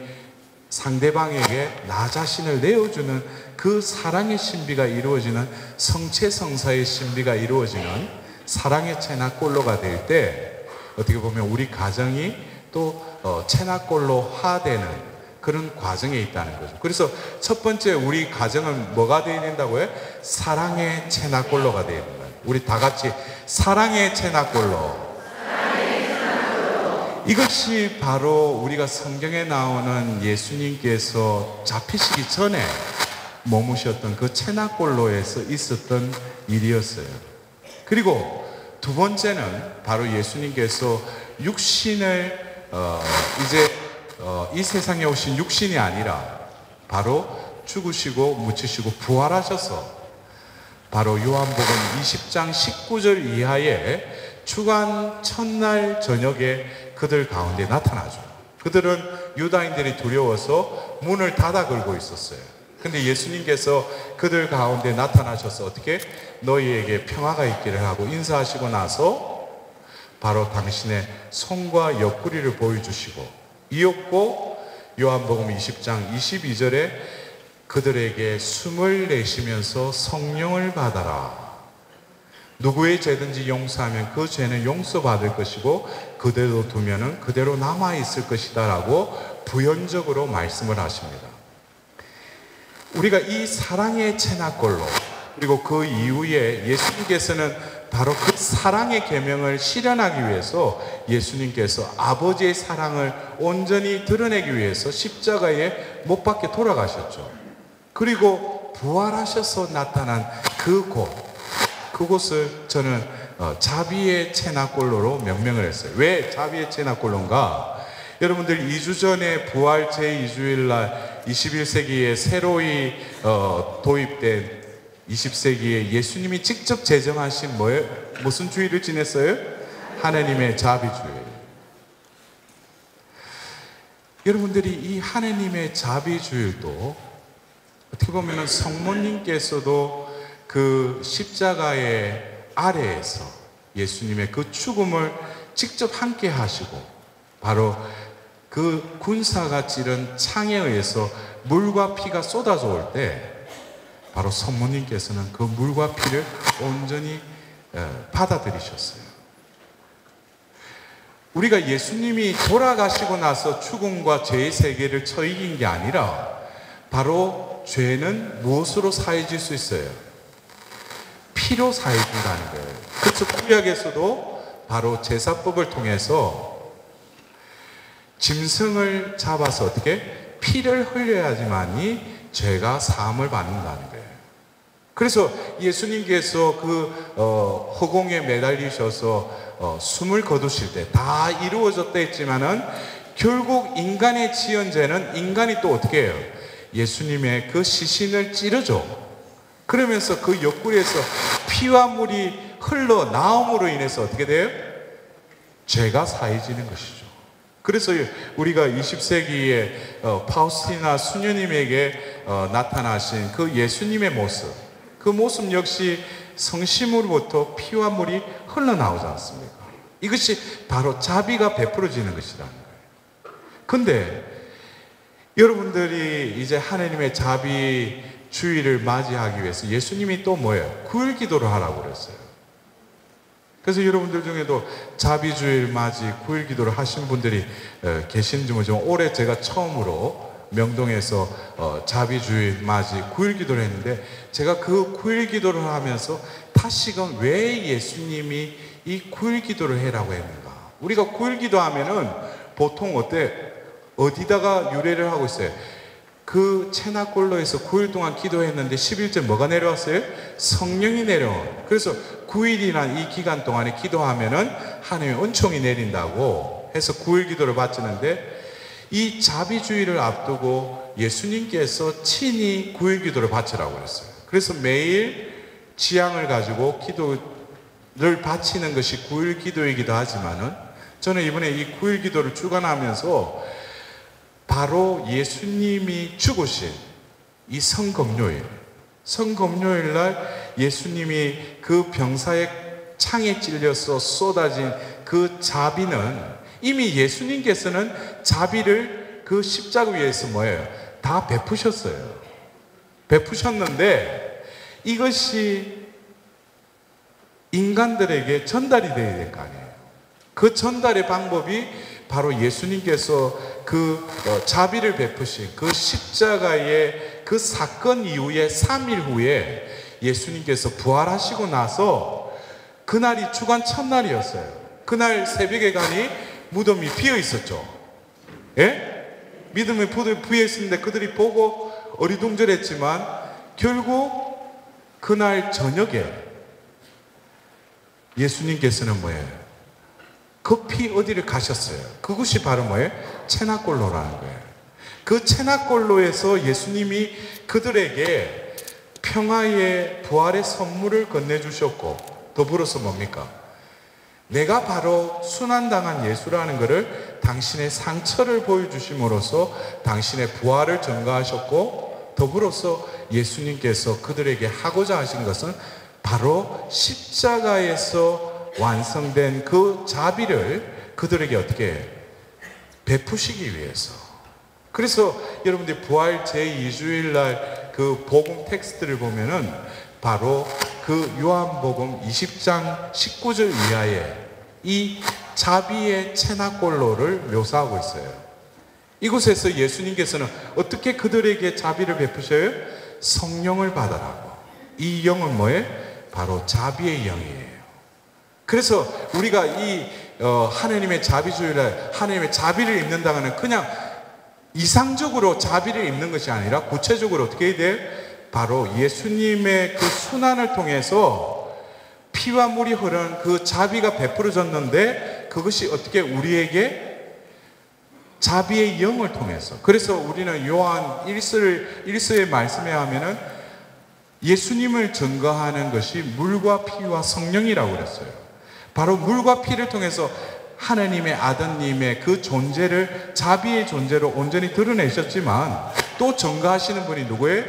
상대방에게 나 자신을 내어주는 그 사랑의 신비가 이루어지는 성체성사의 신비가 이루어지는 사랑의 체나콜로가 될 때 어떻게 보면 우리 가정이 또 체나콜로화되는 그런 과정에 있다는 거죠. 그래서 첫 번째 우리 가정은 뭐가 되어야 된다고요? 사랑의 체나콜로가 되어야 된다. 우리 다 같이 사랑의 체나콜로. 이것이 바로 우리가 성경에 나오는 예수님께서 잡히시기 전에 머무셨던 그 체나콜로에서 있었던 일이었어요. 그리고 두 번째는 바로 예수님께서 육신을 이 세상에 오신 육신이 아니라 바로 죽으시고 묻히시고 부활하셔서 바로 요한복음 20장 19절 이하에 주간 첫날 저녁에 그들 가운데 나타나죠. 그들은 유다인들이 두려워서 문을 닫아 걸고 있었어요. 근데 예수님께서 그들 가운데 나타나셔서 어떻게 너희에게 평화가 있기를 하고 인사하시고 나서 바로 당신의 손과 옆구리를 보여주시고 이었고 요한복음 20장 22절에 그들에게 숨을 내쉬면서 성령을 받아라. 누구의 죄든지 용서하면 그 죄는 용서받을 것이고 그대로 두면은 그대로 남아있을 것이다 라고 부연적으로 말씀을 하십니다. 우리가 이 사랑의 체나콜로 그리고 그 이후에 예수님께서는 바로 그 사랑의 계명을 실현하기 위해서 예수님께서 아버지의 사랑을 온전히 드러내기 위해서 십자가에 못 박혀 돌아가셨죠. 그리고 부활하셔서 나타난 그곳을 저는 자비의 체나콜로로 명명을 했어요. 왜 자비의 체나콜로인가? 여러분들 2주 전에 부활 제2주일 날 21세기에 새로이 도입된 20세기에 예수님이 직접 제정하신 뭐예요? 무슨 주일을 지냈어요? 하나님의 자비주일. 여러분들이 이 하나님의 자비주일도 어떻게 보면 성모님께서도 그 십자가의 아래에서 예수님의 그 죽음을 직접 함께 하시고 바로 그 군사가 찌른 창에 의해서 물과 피가 쏟아져 올 때 바로 성모님께서는 그 물과 피를 온전히 받아들이셨어요. 우리가 예수님이 돌아가시고 나서 죽음과 죄의 세계를 처이긴 게 아니라 바로 죄는 무엇으로 사해질 수 있어요? 피로 사해진다는 거예요. 그래서 구약에서도 바로 제사법을 통해서 짐승을 잡아서 어떻게 피를 흘려야지만이 죄가 사함을 받는다는 거예요. 그래서 예수님께서 그 허공에 매달리셔서 숨을 거두실 때 다 이루어졌다 했지만은 결국 인간의 지은 죄는 인간이 또 어떻게 해요? 예수님의 그 시신을 찌르죠. 그러면서 그 옆구리에서 피와 물이 흘러나옴으로 인해서 어떻게 돼요? 죄가 사해지는 것이죠. 그래서 우리가 20세기에 파우스티나 수녀님에게 나타나신 그 예수님의 모습, 그 모습 역시 성심으로부터 피와 물이 흘러나오지 않습니까? 이것이 바로 자비가 베풀어지는 것이라는 거예요. 근데 여러분들이 이제 하나님의 자비 주의를 맞이하기 위해서 예수님이 또 뭐예요? 구일 기도를 하라고 그랬어요. 그래서 여러분들 중에도 자비 주의를 맞이 구일 기도를 하신 분들이 계신지 모르지만 올해 제가 처음으로 명동에서 자비 주의 맞이 구일 기도를 했는데 제가 그 구일 기도를 하면서 다시금 왜 예수님이 이 구일 기도를 해라고 했는가? 우리가 구일 기도하면은 보통 어디다가 유래를 하고 있어요? 그 체나골로에서 9일 동안 기도했는데 11절 뭐가 내려왔어요? 성령이 내려온. 그래서 9일이란 이 기간 동안에 기도하면은 하나님의 은총이 내린다고 해서 9일 기도를 바치는데 이 자비주의를 앞두고 예수님께서 친히 9일 기도를 바치라고 했어요. 그래서 매일 지향을 가지고 기도를 바치는 것이 9일 기도이기도 하지만은 저는 이번에 이 9일 기도를 주관하면서 바로 예수님이 죽으신 이 성금요일 날 예수님이 그 병사의 창에 찔려서 쏟아진 그 자비는 이미 예수님께서는 자비를 그 십자가 위에서 뭐예요? 다 베푸셨어요. 베푸셨는데 이것이 인간들에게 전달이 되어야 될 거 아니에요. 그 전달의 방법이 바로 예수님께서 그 자비를 베푸신 그 십자가의 그 사건 이후에 3일 후에 예수님께서 부활하시고 나서 그날이 주간 첫날이었어요. 그날 새벽에 가니 무덤이 비어 있었죠. 예? 믿음의 부들이 비어 있었는데 그들이 보고 어리둥절했지만 결국 그날 저녁에 예수님께서는 뭐예요? 급히 어디를 가셨어요? 그것이 바로 뭐예요? 체나골로라는 거예요. 그 체나골로에서 예수님이 그들에게 평화의 부활의 선물을 건네주셨고 더불어서 뭡니까? 내가 바로 순환당한 예수라는 것을 당신의 상처를 보여주심으로써 당신의 부활을 전가하셨고 더불어서 예수님께서 그들에게 하고자 하신 것은 바로 십자가에서 완성된 그 자비를 그들에게 어떻게 베푸시기 위해서. 그래서 여러분들이 부활 제2주일 날 그 복음 텍스트를 보면은 바로 그 요한복음 20장 19절 이하에 이 자비의 체나골로를 묘사하고 있어요. 이곳에서 예수님께서는 어떻게 그들에게 자비를 베푸셔요? 성령을 받아라고. 이 영은 뭐예요? 바로 자비의 영이에요. 그래서 우리가 이 하나님의 자비주의를 하나님의 자비를 입는다는 그냥 이상적으로 자비를 입는 것이 아니라 구체적으로 어떻게 해야 돼요? 바로 예수님의 그 순환을 통해서 피와 물이 흐르는 그 자비가 베풀어졌는데 그것이 어떻게 우리에게 자비의 영을 통해서. 그래서 우리는 요한 1서의 말씀에 하면은 예수님을 증거하는 것이 물과 피와 성령이라고 그랬어요. 바로 물과 피를 통해서 하나님의 아드님의 그 존재를 자비의 존재로 온전히 드러내셨지만 또 증거하시는 분이 누구예요?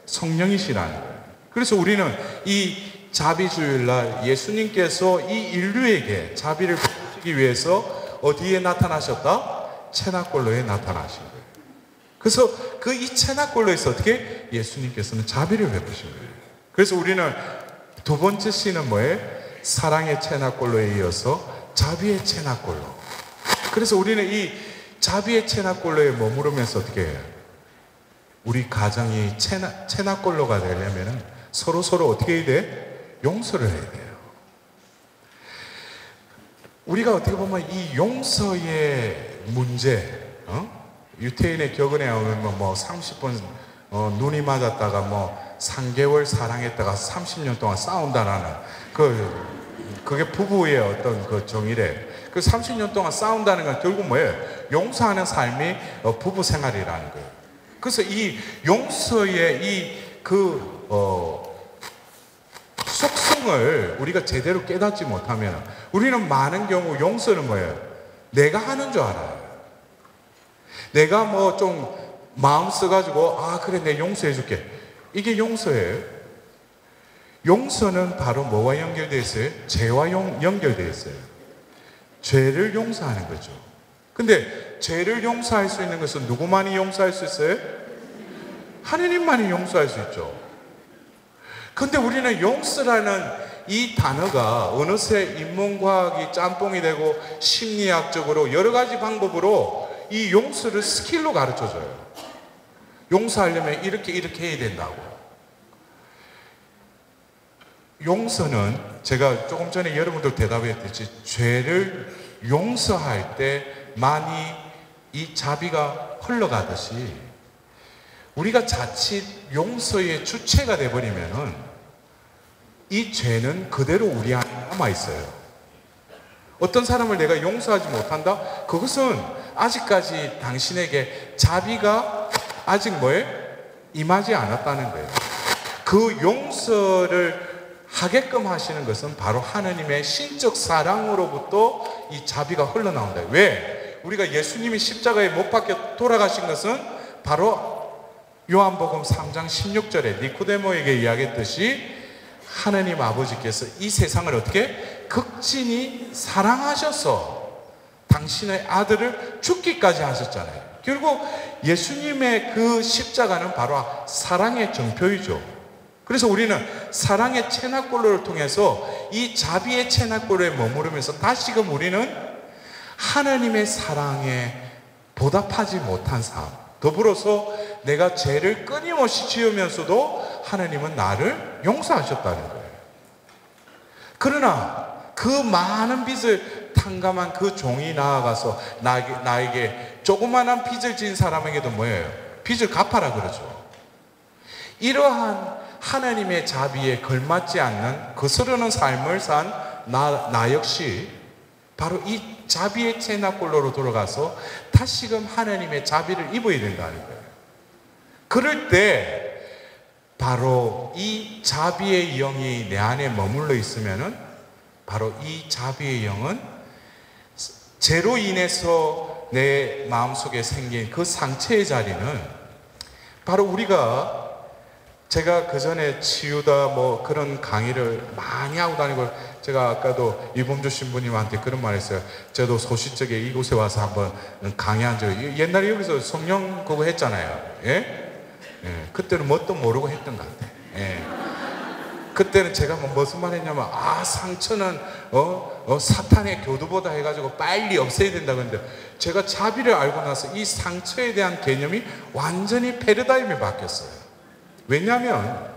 성령이시라는 거예요. 그래서 우리는 이 자비주일날 예수님께서 이 인류에게 자비를 베푸시기 위해서 어디에 나타나셨다? 체나골로에 나타나신 거예요. 그래서 그 이 체나골로에서 어떻게 예수님께서는 자비를 베푸신 거예요. 그래서 우리는 두 번째 시는 뭐예요? 사랑의 체나골로에 이어서 자비의 체나골로. 그래서 우리는 이 자비의 체나골로에 머무르면서 어떻게 해요? 우리 가정이 체나골로가 되려면 서로 어떻게 해야 돼? 용서를 해야 돼요. 우리가 어떻게 보면 이 용서의 문제, 유태인의 격언에 오면 뭐 30번 눈이 맞았다가 뭐 3개월 사랑했다가 30년 동안 싸운다라는 그게 부부의 어떤 그 정의래. 그 30년 동안 싸운다는 건 결국 뭐예요? 용서하는 삶이 부부 생활이라는 거예요. 그래서 이 용서의 속성을 우리가 제대로 깨닫지 못하면 우리는 많은 경우 용서는 뭐예요? 내가 하는 줄 알아요. 내가 뭐 좀 마음 써가지고 그래 내가 용서해줄게. 이게 용서예요. 용서는 바로 뭐와 연결되어 있어요? 죄와 연결되어 있어요. 죄를 용서하는 거죠. 근데 죄를 용서할 수 있는 것은 누구만이 용서할 수 있어요? 하느님만이 용서할 수 있죠. 근데 우리는 용서라는 이 단어가 어느새 인문과학이 짬뽕이 되고 심리학적으로 여러 가지 방법으로 이 용서를 스킬로 가르쳐줘요. 용서하려면 이렇게 해야 된다고. 용서는 제가 조금 전에 여러분들 대답했듯이 죄를 용서할 때 많이 이 자비가 흘러가듯이 우리가 자칫 용서의 주체가 돼버리면은 이 죄는 그대로 우리 안에 남아있어요. 어떤 사람을 내가 용서하지 못한다? 그것은 아직까지 당신에게 자비가 아직 뭐예요? 임하지 않았다는 거예요. 그 용서를 하게끔 하시는 것은 바로 하느님의 신적 사랑으로부터 이 자비가 흘러나온다. 왜? 우리가 예수님이 십자가에 못 박혀 돌아가신 것은 바로 요한복음 3장 16절에 니코데모에게 이야기했듯이 하느님 아버지께서 이 세상을 어떻게? 극진히 사랑하셔서 당신의 아들을 죽기까지 하셨잖아요. 결국 예수님의 그 십자가는 바로 사랑의 정표이죠. 그래서 우리는 사랑의 채납골로를 통해서 이 자비의 채납골로에 머무르면서 다시금 우리는 하나님의 사랑에 보답하지 못한 삶, 더불어서 내가 죄를 끊임없이 지으면서도 하나님은 나를 용서하셨다는 거예요. 그러나 그 많은 빚을 탕감한 그 종이 나아가서 나에게 조그마한 빚을 진 사람에게도 뭐예요? 빚을 갚아라 그러죠. 이러한 하나님의 자비에 걸맞지 않는 거스르는 삶을 산 나 역시 바로 이 자비의 채납골로로 돌아가서 다시금 하나님의 자비를 입어야 된다는 거예요. 그럴 때 바로 이 자비의 영이 내 안에 머물러 있으면은 바로 이 자비의 영은 죄로 인해서 내 마음속에 생긴 그 상처의 자리는 바로 우리가 제가 그 전에 치유다 뭐 그런 강의를 많이 하고 다니고 제가 아까도 이범주 신부님한테 그런 말 했어요. 저도 소시적에 이곳에 와서 한번 강의한 적이 옛날에 여기서 성령 그거 했잖아요. 예? 예. 그때는 뭣도 모르고 했던 것 같아요. 예. 그때는 제가 무슨 말 했냐면 상처는 사탄의 교두보다 해가지고 빨리 없애야 된다고 했는데 제가 자비를 알고 나서 이 상처에 대한 개념이 완전히 패러다임이 바뀌었어요. 왜냐하면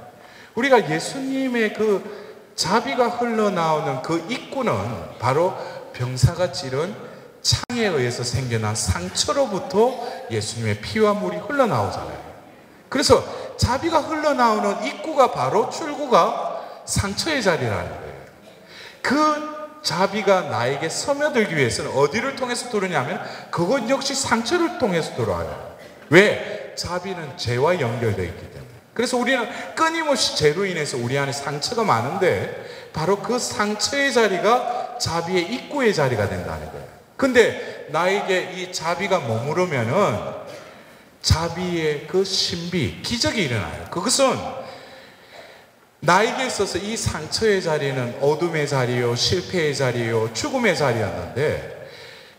우리가 예수님의 그 자비가 흘러나오는 그 입구는 바로 병사가 찌른 창에 의해서 생겨난 상처로부터 예수님의 피와 물이 흘러나오잖아요. 그래서 자비가 흘러나오는 입구가 바로 출구가 상처의 자리라는 거예요. 그 자비가 나에게 스며들기 위해서는 어디를 통해서 들어오냐면 그것 역시 상처를 통해서 들어와요. 왜? 자비는 죄와 연결되어 있기 때문에. 그래서 우리는 끊임없이 죄로 인해서 우리 안에 상처가 많은데 바로 그 상처의 자리가 자비의 입구의 자리가 된다는 거예요. 근데 나에게 이 자비가 머무르면은 자비의 그 신비, 기적이 일어나요. 그것은 나에게 있어서 이 상처의 자리는 어둠의 자리요, 실패의 자리요, 죽음의 자리였는데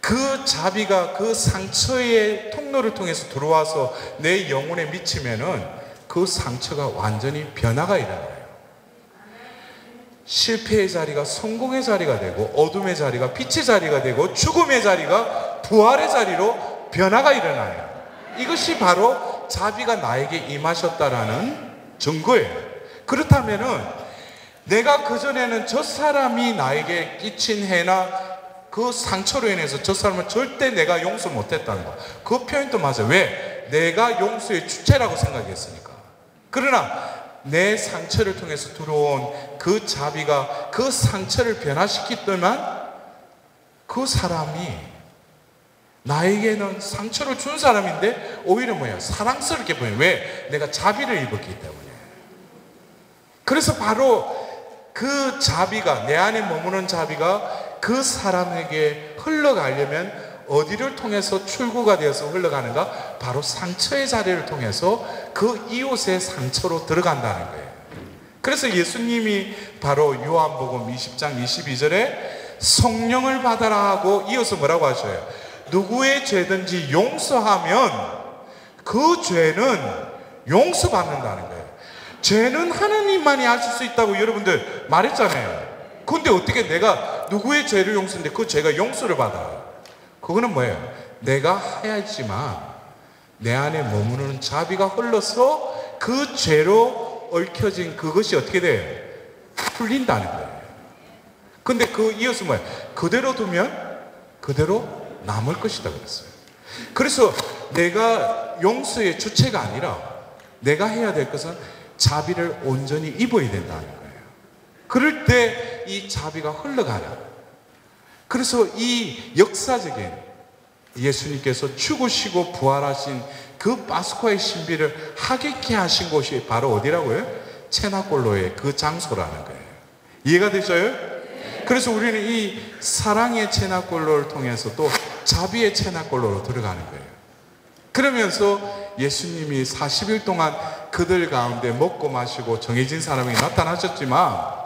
그 자비가 그 상처의 통로를 통해서 들어와서 내 영혼에 미치면은 그 상처가 완전히 변화가 일어나요. 실패의 자리가 성공의 자리가 되고 어둠의 자리가 빛의 자리가 되고 죽음의 자리가 부활의 자리로 변화가 일어나요. 이것이 바로 자비가 나에게 임하셨다라는 증거예요. 그렇다면은 내가 그전에는 저 사람이 나에게 끼친 해나 그 상처로 인해서 저 사람은 절대 내가 용서 못했다는 거. 그 표현도 맞아요. 왜? 내가 용서의 주체라고 생각했으니까. 그러나 내 상처를 통해서 들어온 그 자비가 그 상처를 변화시켰더만 그 사람이 나에게는 상처를 준 사람인데 오히려 뭐야? 사랑스럽게 보여요. 왜? 내가 자비를 입었기 때문에. 그래서 바로 그 자비가, 내 안에 머무는 자비가 그 사람에게 흘러가려면 어디를 통해서 출구가 되어서 흘러가는가? 바로 상처의 자리를 통해서 그 이웃의 상처로 들어간다는 거예요. 그래서 예수님이 바로 요한복음 20장 22절에 성령을 받아라 하고 이어서 뭐라고 하셔요? 누구의 죄든지 용서하면 그 죄는 용서받는다는 거예요. 죄는 하나님만이 하실 수 있다고 여러분들 말했잖아요. 근데 어떻게 내가 누구의 죄를 용서했는데 그 죄가 용서를 받아요? 그거는 뭐예요? 내가 하야지만 내 안에 머무르는 자비가 흘러서 그 죄로 얽혀진 그것이 어떻게 돼요? 풀린다는 거예요. 근데 그 이어서 뭐예요? 그대로 두면 그대로 남을 것이다 그랬어요. 그래서 내가 용서의 주체가 아니라 내가 해야 될 것은 자비를 온전히 입어야 된다는 거예요. 그럴 때 이 자비가 흘러가는. 그래서 이 역사적인 예수님께서 죽으시고 부활하신 그 파스쿠아의 신비를 하객케 하신 곳이 바로 어디라고요? 체나골로의 그 장소라는 거예요. 이해가 되셔요? 그래서 우리는 이 사랑의 체나골로를 통해서 또 자비의 체나골로로 들어가는 거예요. 그러면서 예수님이 40일 동안 그들 가운데 먹고 마시고 정해진 사람이 나타나셨지만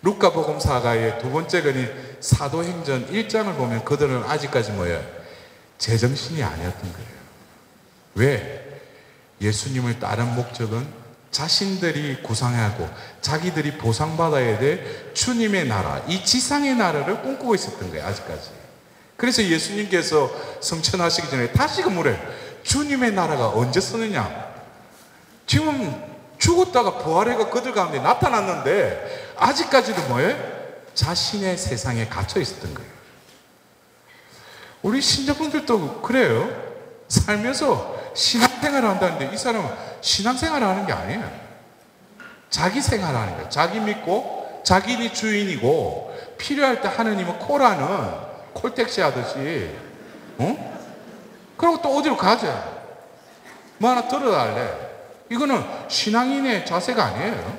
루카복음사가의 두 번째 글인 사도행전 1장을 보면 그들은 아직까지 뭐예요? 제정신이 아니었던 거예요. 왜? 예수님을 따른 목적은 자신들이 구상하고 자기들이 보상받아야 될 주님의 나라, 이 지상의 나라를 꿈꾸고 있었던 거예요. 아직까지. 그래서 예수님께서 성천하시기 전에 다시금 물어요. 주님의 나라가 언제 서느냐? 지금 죽었다가 부활해가 그들 가운데 나타났는데 아직까지도 뭐예요? 자신의 세상에 갇혀 있었던 거예요. 우리 신자분들도 그래요. 살면서 신앙생활을 한다는데 이 사람은 신앙생활을 하는 게 아니에요. 자기 생활을 하는 거예요. 자기 믿고 자기니 주인이고 필요할 때 하느님은 코라는 콜택시 하듯이 그리고 또 어디로 가자. 뭐 하나 들어달래. 이거는 신앙인의 자세가 아니에요.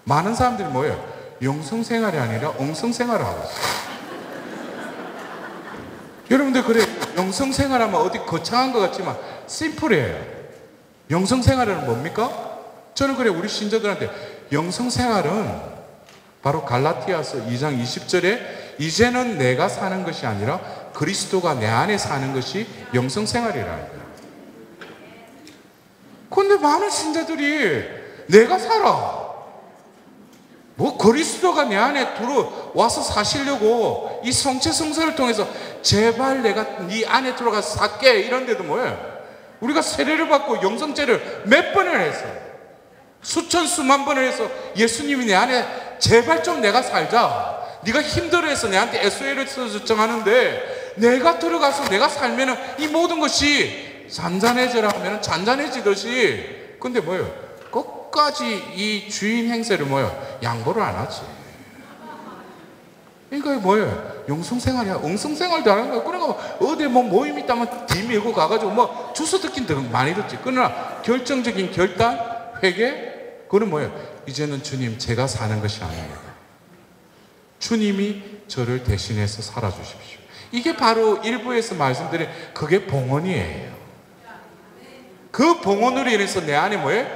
많은 사람들이 뭐예요? 영성생활이 아니라 엉성생활을 하고 있어요. 여러분들 그래, 영성생활하면 어디 거창한 것 같지만 심플해요. 영성생활은 뭡니까? 저는 그래, 우리 신자들한테 영성생활은 바로 갈라티아서 2장 20절에 이제는 내가 사는 것이 아니라 그리스도가 내 안에 사는 것이 영성생활이라는 거예요. 근데 많은 신자들이 내가 살아. 뭐 그리스도가 내 안에 들어와서 사시려고 이 성체성사를 통해서 제발 내가 네 안에 들어가서 살게 이런데도 뭐예요? 우리가 세례를 받고 영성죄를 몇 번을 했어요. 수천 수만 번을 해서 예수님이 내 안에 제발 좀 내가 살자. 네가 힘들어해서 내한테 SOL을 요청하는데 내가 들어가서 내가 살면은 이 모든 것이 잔잔해져라 하면은 잔잔해지듯이. 근데 뭐예요? 끝까지 이 주인 행세를 뭐예요? 양보를 안 하지. 이거 뭐예요? 영성생활이야. 엉성생활도 안 하는 거야. 그러니까 어디 뭐 모임 있다면 뒤 밀고 가가지고 뭐 주소 듣긴 많이 듣지. 그러나 결정적인 결단, 회개, 그건 뭐예요? 이제는 주님 제가 사는 것이 아닙니다. 주님이 저를 대신해서 살아주십시오. 이게 바로 일부에서 말씀드린 그게 봉헌이에요. 그 봉헌으로 인해서 내 안에 뭐예요?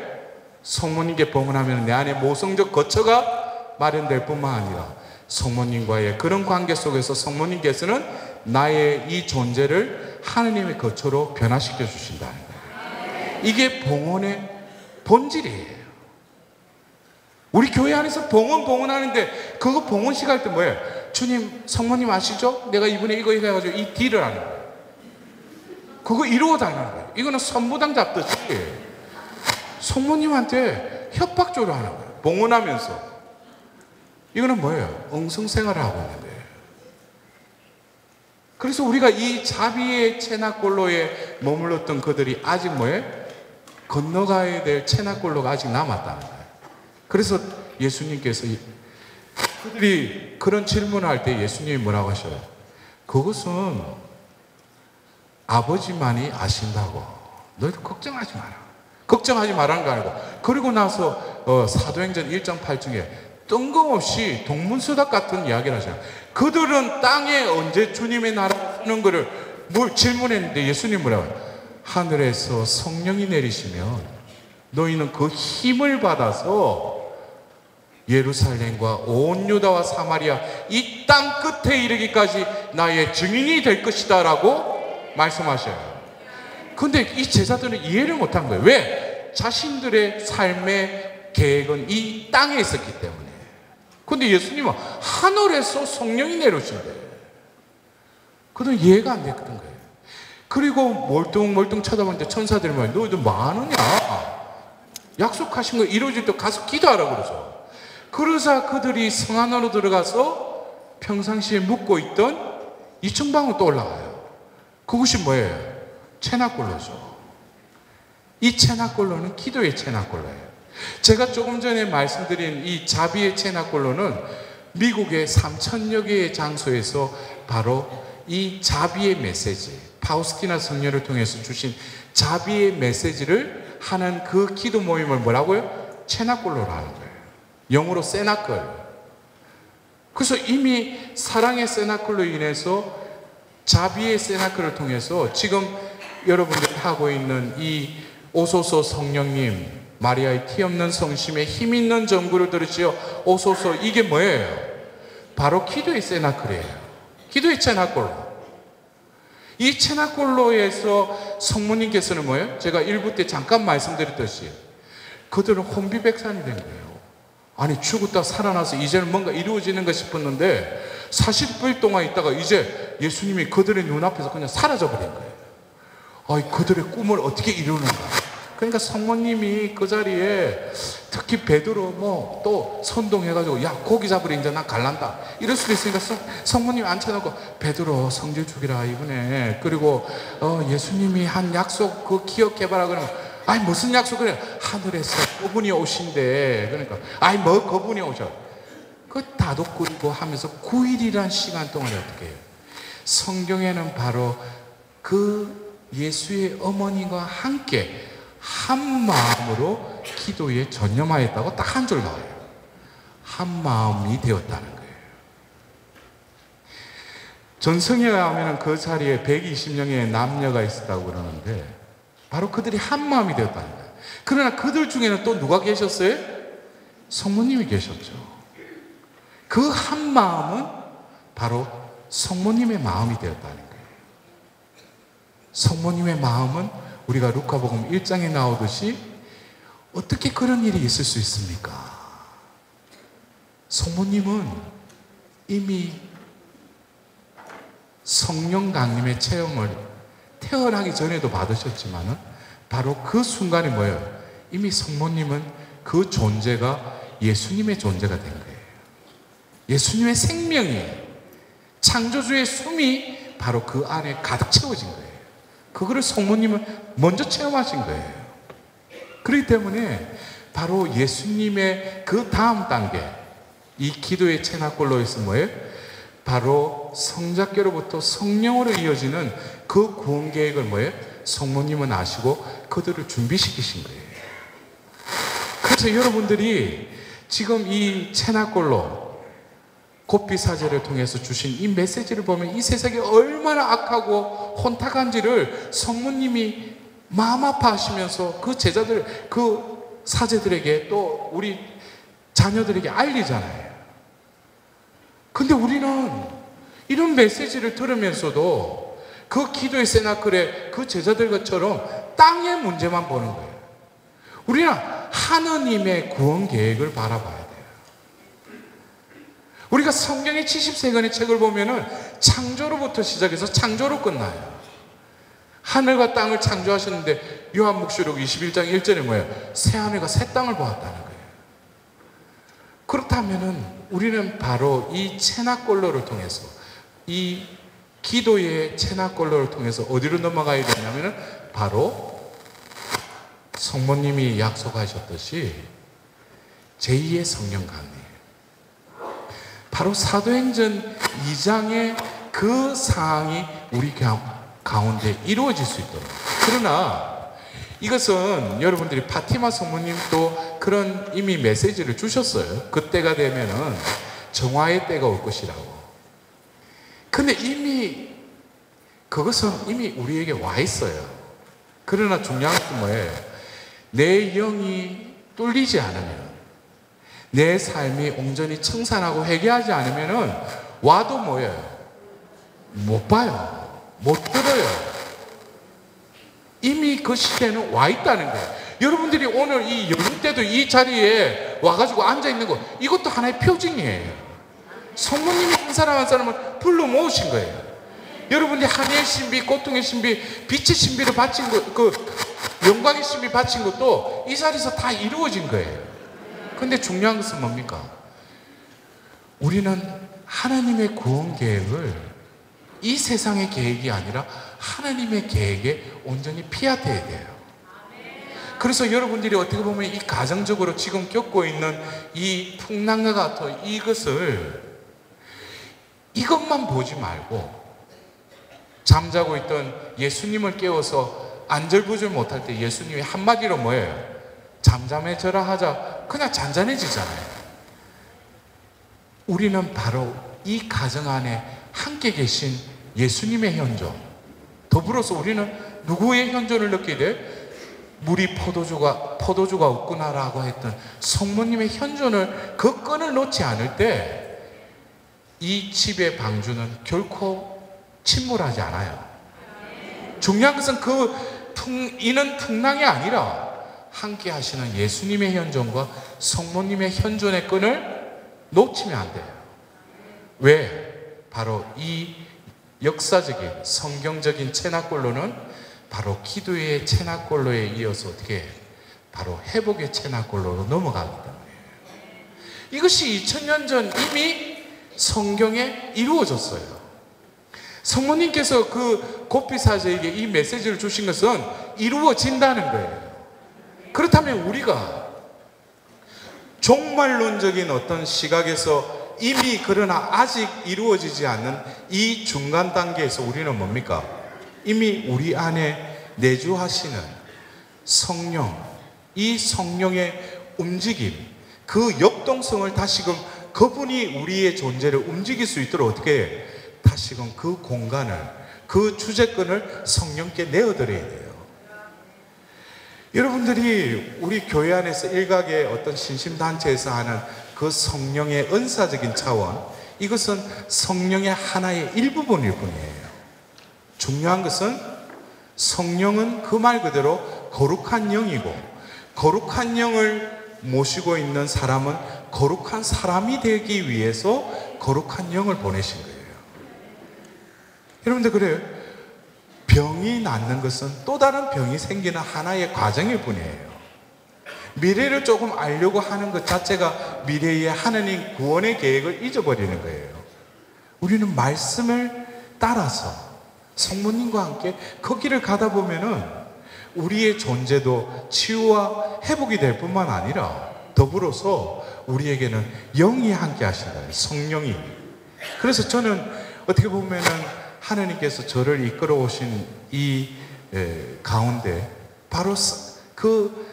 성모님께 봉헌하면 내 안에 모성적 거처가 마련될 뿐만 아니라 성모님과의 그런 관계 속에서 성모님께서는 나의 이 존재를 하느님의 거처로 변화시켜 주신다는 거예요. 이게 봉헌의 본질이에요. 우리 교회 안에서 봉헌하는데 그거 봉헌식 할 때 뭐예요? 주님, 성모님 아시죠? 내가 이번에 이거 해가지고 이 딜을 하는 거예요. 그거 이루어 다니는 거예요. 이거는 선무당 잡듯이 성모님한테 협박조로 하는 거예요. 봉헌하면서. 이거는 뭐예요? 엉성생활을 하고 있는 거예요. 그래서 우리가 이 자비의 채나골로에 머물렀던 그들이 아직 뭐예요? 건너가야 될 채나골로가 아직 남았다는 거예요. 그래서 예수님께서 그들이 그런 질문을 할 때 예수님이 뭐라고 하셔요? 그것은 아버지만이 아신다고. 너희들 걱정하지 마라. 걱정하지 말라는 거 아니고. 그리고 나서 사도행전 1장 8중에 뜬금없이 동문서답 같은 이야기를 하잖아요. 그들은 땅에 언제 주님의 나라를 서는 것을 질문했는데 예수님 뭐라고 해요? 하늘에서 성령이 내리시면 너희는 그 힘을 받아서 예루살렘과 온 유다와 사마리아 이 땅 끝에 이르기까지 나의 증인이 될 것이다 라고 말씀하셔요. 근데 이 제자들은 이해를 못한 거예요. 왜? 자신들의 삶의 계획은 이 땅에 있었기 때문에. 근데 예수님은 하늘에서 성령이 내려오신대. 그들은 이해가 안 됐던 거예요. 그리고 멀뚱멀뚱 쳐다보는데 천사들이 말해요. 너희들 뭐 하느냐? 약속하신 거 이루어질 때 가서 기도하라고 그러죠. 그러자 그들이 성 안으로 들어가서 평상시에 묵고 있던 2층 방으로 또 올라가요. 그것이 뭐예요? 채나골로죠. 이 채나골로는 기도의 채나골로예요. 제가 조금 전에 말씀드린 이 자비의 채나골로는 미국의 3,000여 개의 장소에서 바로 이 자비의 메시지, 파우스티나 성녀를 통해서 주신 자비의 메시지를 하는 그 기도 모임을 뭐라고요? 채나골로로 하는 거예요. 영어로 세나클. 그래서 이미 사랑의 세나클로 인해서 자비의 세나클을 통해서 지금 여러분들이 하고 있는 이 오소서 성령님, 마리아의 티 없는 성심에 힘 있는 전구를 들으시오 오소서, 이게 뭐예요? 바로 기도의 세나클이에요. 기도의 채나골로. 이 채나골로에서 성모님께서는 뭐예요? 제가 1부 때 잠깐 말씀드렸듯이 그들은 혼비백산이 된 거예요. 아니 죽었다 살아나서 이제는 뭔가 이루어지는가 싶었는데 40일 동안 있다가 이제 예수님이 그들의 눈앞에서 그냥 사라져버린 거예요. 아이, 그들의 꿈을 어떻게 이루는가. 그러니까 성모님이 그 자리에 특히 베드로 뭐 또 선동해가지고 야 고기 잡으러 이제 난 갈란다 이럴 수도 있으니까 성모님이 앉혀놓고 베드로 성질 죽이라 이번에. 그리고 예수님이 한 약속 그 기억해봐라. 그러면 아니 무슨 약속을 해요? 하늘에서 그분이 오신대. 그러니까 아니 뭐 그분이 오셔. 그 다독거리고 하면서 9일이란 시간 동안에 어떻게 해요? 성경에는 바로 그 예수의 어머니와 함께 한 마음으로 기도에 전념하였다고 딱 한 줄 나와요. 한 마음이 되었다는 거예요. 전성에 가면 그 자리에 120명의 남녀가 있었다고 그러는데 바로 그들이 한 마음이 되었다는 거예요. 그러나 그들 중에는 또 누가 계셨어요? 성모님이 계셨죠. 그 한 마음은 바로 성모님의 마음이 되었다는 거예요. 성모님의 마음은 우리가 루카복음 1장에 나오듯이 어떻게 그런 일이 있을 수 있습니까? 성모님은 이미 성령 강림의 체험을 태어나기 전에도 받으셨지만은 바로 그 순간에 뭐예요? 이미 성모님은 그 존재가 예수님의 존재가 된 거예요. 예수님의 생명이, 창조주의 숨이 바로 그 안에 가득 채워진 거예요. 그거를 성모님은 먼저 체험하신 거예요. 그렇기 때문에 바로 예수님의 그 다음 단계, 이 기도의 채나골로에서 뭐예요? 바로 성자께로부터 성령으로 이어지는 그 구원 계획을 뭐예요? 성모님은 아시고 그들을 준비시키신 거예요. 그래서 여러분들이 지금 이 채나골로 곱비 사제를 통해서 주신 이 메시지를 보면 이 세상이 얼마나 악하고 혼탁한지를 성모님이 마음 아파하시면서 그 제자들, 그 사제들에게 또 우리 자녀들에게 알리잖아요. 근데 우리는 이런 메시지를 들으면서도 그 기도의 세나클의 그 제자들처럼 땅의 문제만 보는 거예요. 우리는 하느님의 구원 계획을 바라봐야 돼요. 우리가 성경의 70세권의 책을 보면은 창조로부터 시작해서 창조로 끝나요. 하늘과 땅을 창조하셨는데 요한복수록 21장 1절에 뭐예요? 새 하늘과 새 땅을 보았다는 거예요. 그렇다면은 우리는 바로 이 채나골로를 통해서 이 기도의 체납골로를 통해서 어디로 넘어가야 되냐면은 바로 성모님이 약속하셨듯이 제2의 성령 강림, 바로 사도행전 2장의 그 사항이 우리 가운데 이루어질 수 있도록. 그러나 이것은 여러분들이 파티마 성모님도 그런 이미 메시지를 주셨어요. 그때가 되면은 정화의 때가 올 것이라고. 근데 이미 그것은 이미 우리에게 와 있어요. 그러나 중요한 것은 뭐예요? 내 영이 뚫리지 않으면, 내 삶이 온전히 청산하고 회개하지 않으면은 와도 뭐예요? 못 봐요. 못 들어요. 이미 그 시대는 와 있다는 거예요. 여러분들이 오늘 이 연휴 때도 이 자리에 와가지고 앉아있는 거, 이것도 하나의 표징이에요. 성모님이 한 사람 한 사람을 불러 모으신 거예요. 여러분들이 한의의 신비, 고통의 신비, 빛의 신비를 바친 것, 그 영광의 신비 바친 것도 이 자리에서 다 이루어진 거예요. 근데 중요한 것은 뭡니까? 우리는 하나님의 구원 계획을 이 세상의 계획이 아니라 하나님의 계획에 온전히 피합해야 돼요. 그래서 여러분들이 어떻게 보면 이 가정적으로 지금 겪고 있는 이 풍랑과 같은 이것만 보지 말고, 잠자고 있던 예수님을 깨워서 안절부절 못할 때 예수님이 한마디로 뭐예요? 잠잠해져라 하자. 그냥 잔잔해지잖아요. 우리는 바로 이 가정 안에 함께 계신 예수님의 현존, 더불어서 우리는 누구의 현존을 느끼게 돼? 물이 포도주가 없구나라고 했던 성모님의 현존을, 그 끈을 놓지 않을 때 이 집의 방주는 결코 침몰하지 않아요. 중요한 것은 이는 풍랑이 아니라 함께 하시는 예수님의 현존과 성모님의 현존의 끈을 놓치면 안 돼요. 왜? 바로 이 역사적인 성경적인 체납골로는 바로 기도의 체납골로에 이어서 어떻게 바로 회복의 체납골로로 넘어가기 때문에 이것이 2000년 전 이미 성경에 이루어졌어요. 성모님께서 그 고피사제에게 이 메시지를 주신 것은 이루어진다는 거예요. 그렇다면 우리가 종말론적인 어떤 시각에서 이미 그러나 아직 이루어지지 않는 이 중간 단계에서 우리는 뭡니까? 이미 우리 안에 내주하시는 성령, 이 성령의 움직임, 그 역동성을 다시금 그분이 우리의 존재를 움직일 수 있도록 어떻게 다시금 그 공간을, 그 주제권을 성령께 내어드려야 돼요. 여러분들이 우리 교회 안에서 일각의 어떤 신심단체에서 하는 그 성령의 은사적인 차원, 이것은 성령의 하나의 일부분일 뿐이에요. 중요한 것은 성령은 그 말 그대로 거룩한 영이고, 거룩한 영을 모시고 있는 사람은 거룩한 사람이 되기 위해서 거룩한 영을 보내신 거예요. 여러분들 그래요. 병이 낫는 것은 또 다른 병이 생기는 하나의 과정일 뿐이에요. 미래를 조금 알려고 하는 것 자체가 미래의 하나님 구원의 계획을 잊어버리는 거예요. 우리는 말씀을 따라서 성모님과 함께 그 길을 가다 보면은 우리의 존재도 치유와 회복이 될 뿐만 아니라 더불어서 우리에게는 영이 함께 하신다. 성령이. 그래서 저는 어떻게 보면은 하나님께서 저를 이끌어 오신 이 가운데 바로 그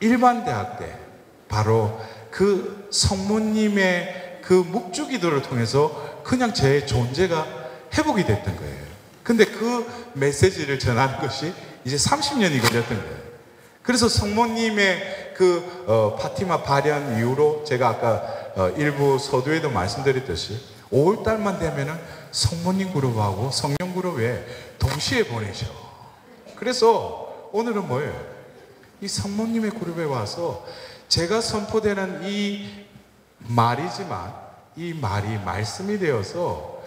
일반 대학 때 바로 그 성모님의 그 묵주기도를 통해서 그냥 제 존재가 회복이 됐던 거예요. 근데 그 메시지를 전하는 것이 이제 30년이 걸렸던 거예요. 그래서 성모님의 그 파티마 발현 이후로 제가 아까 일부 서두에도 말씀드렸듯이 5월달만 되면은 성모님 그룹하고 성령 그룹에 동시에 보내죠. 그래서 오늘은 뭐예요? 이 성모님의 그룹에 와서 제가 선포되는 이 말이지만 이 말이 말씀이 되어서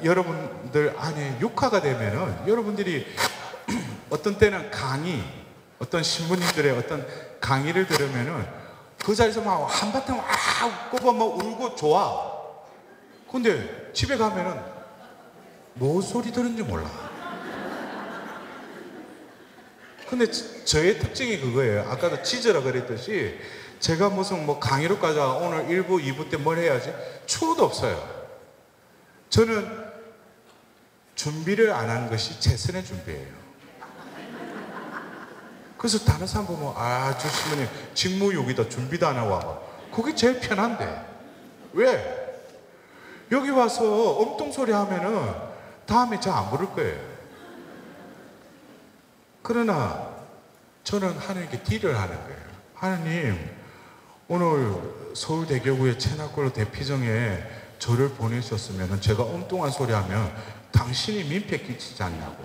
여러분들 안에 육화가 되면은 여러분들이 어떤 때는 어떤 신부님들의 어떤 강의를 들으면은 그 자리에서 막 한바탕 막 꼽아 막 울고 좋아. 근데 집에 가면은 뭐 소리 들은지 몰라. 근데 저의 특징이 그거예요. 아까도 지저라 그랬듯이 제가 무슨 뭐 강의로 가자 오늘 1부, 2부 때 뭘 해야지 추호도 없어요. 저는 준비를 안 한 것이 최선의 준비예요. 그래서 다른 사람 보면 저 신부님 직무유기다 준비도 안 하고 와. 그게 제일 편한데 왜? 여기 와서 엉뚱소리 하면은 다음에 저 안 부를 거예요. 그러나 저는 하나님께 딜을 하는 거예요. 하나님, 오늘 서울대교구의 채나골로 대피정에 저를 보내셨으면 제가 엉뚱한 소리 하면 당신이 민폐 끼치지 않냐고.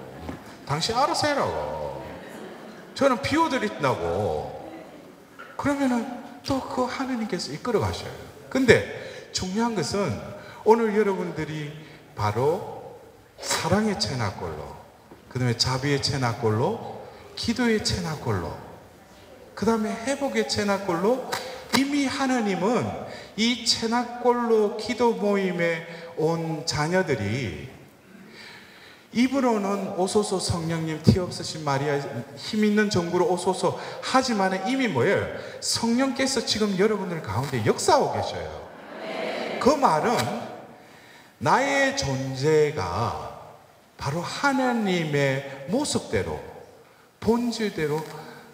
당신 알아서 해라고. 저는 비워드린다고. 그러면은 또 그 하나님께서 이끌어 가셔요. 근데 중요한 것은 오늘 여러분들이 바로 사랑의 채나골로, 그 다음에 자비의 채나골로, 기도의 채나골로, 그 다음에 회복의 채나골로 이미 하나님은 이 채나골로 기도 모임에 온 자녀들이 입으로는 오소서 성령님 티 없으신 마리아 힘 있는 정부로 오소서 하지만 이미 뭐예요? 성령께서 지금 여러분들 가운데 역사하고 계셔요. 그 말은 나의 존재가 바로 하나님의 모습대로 본질대로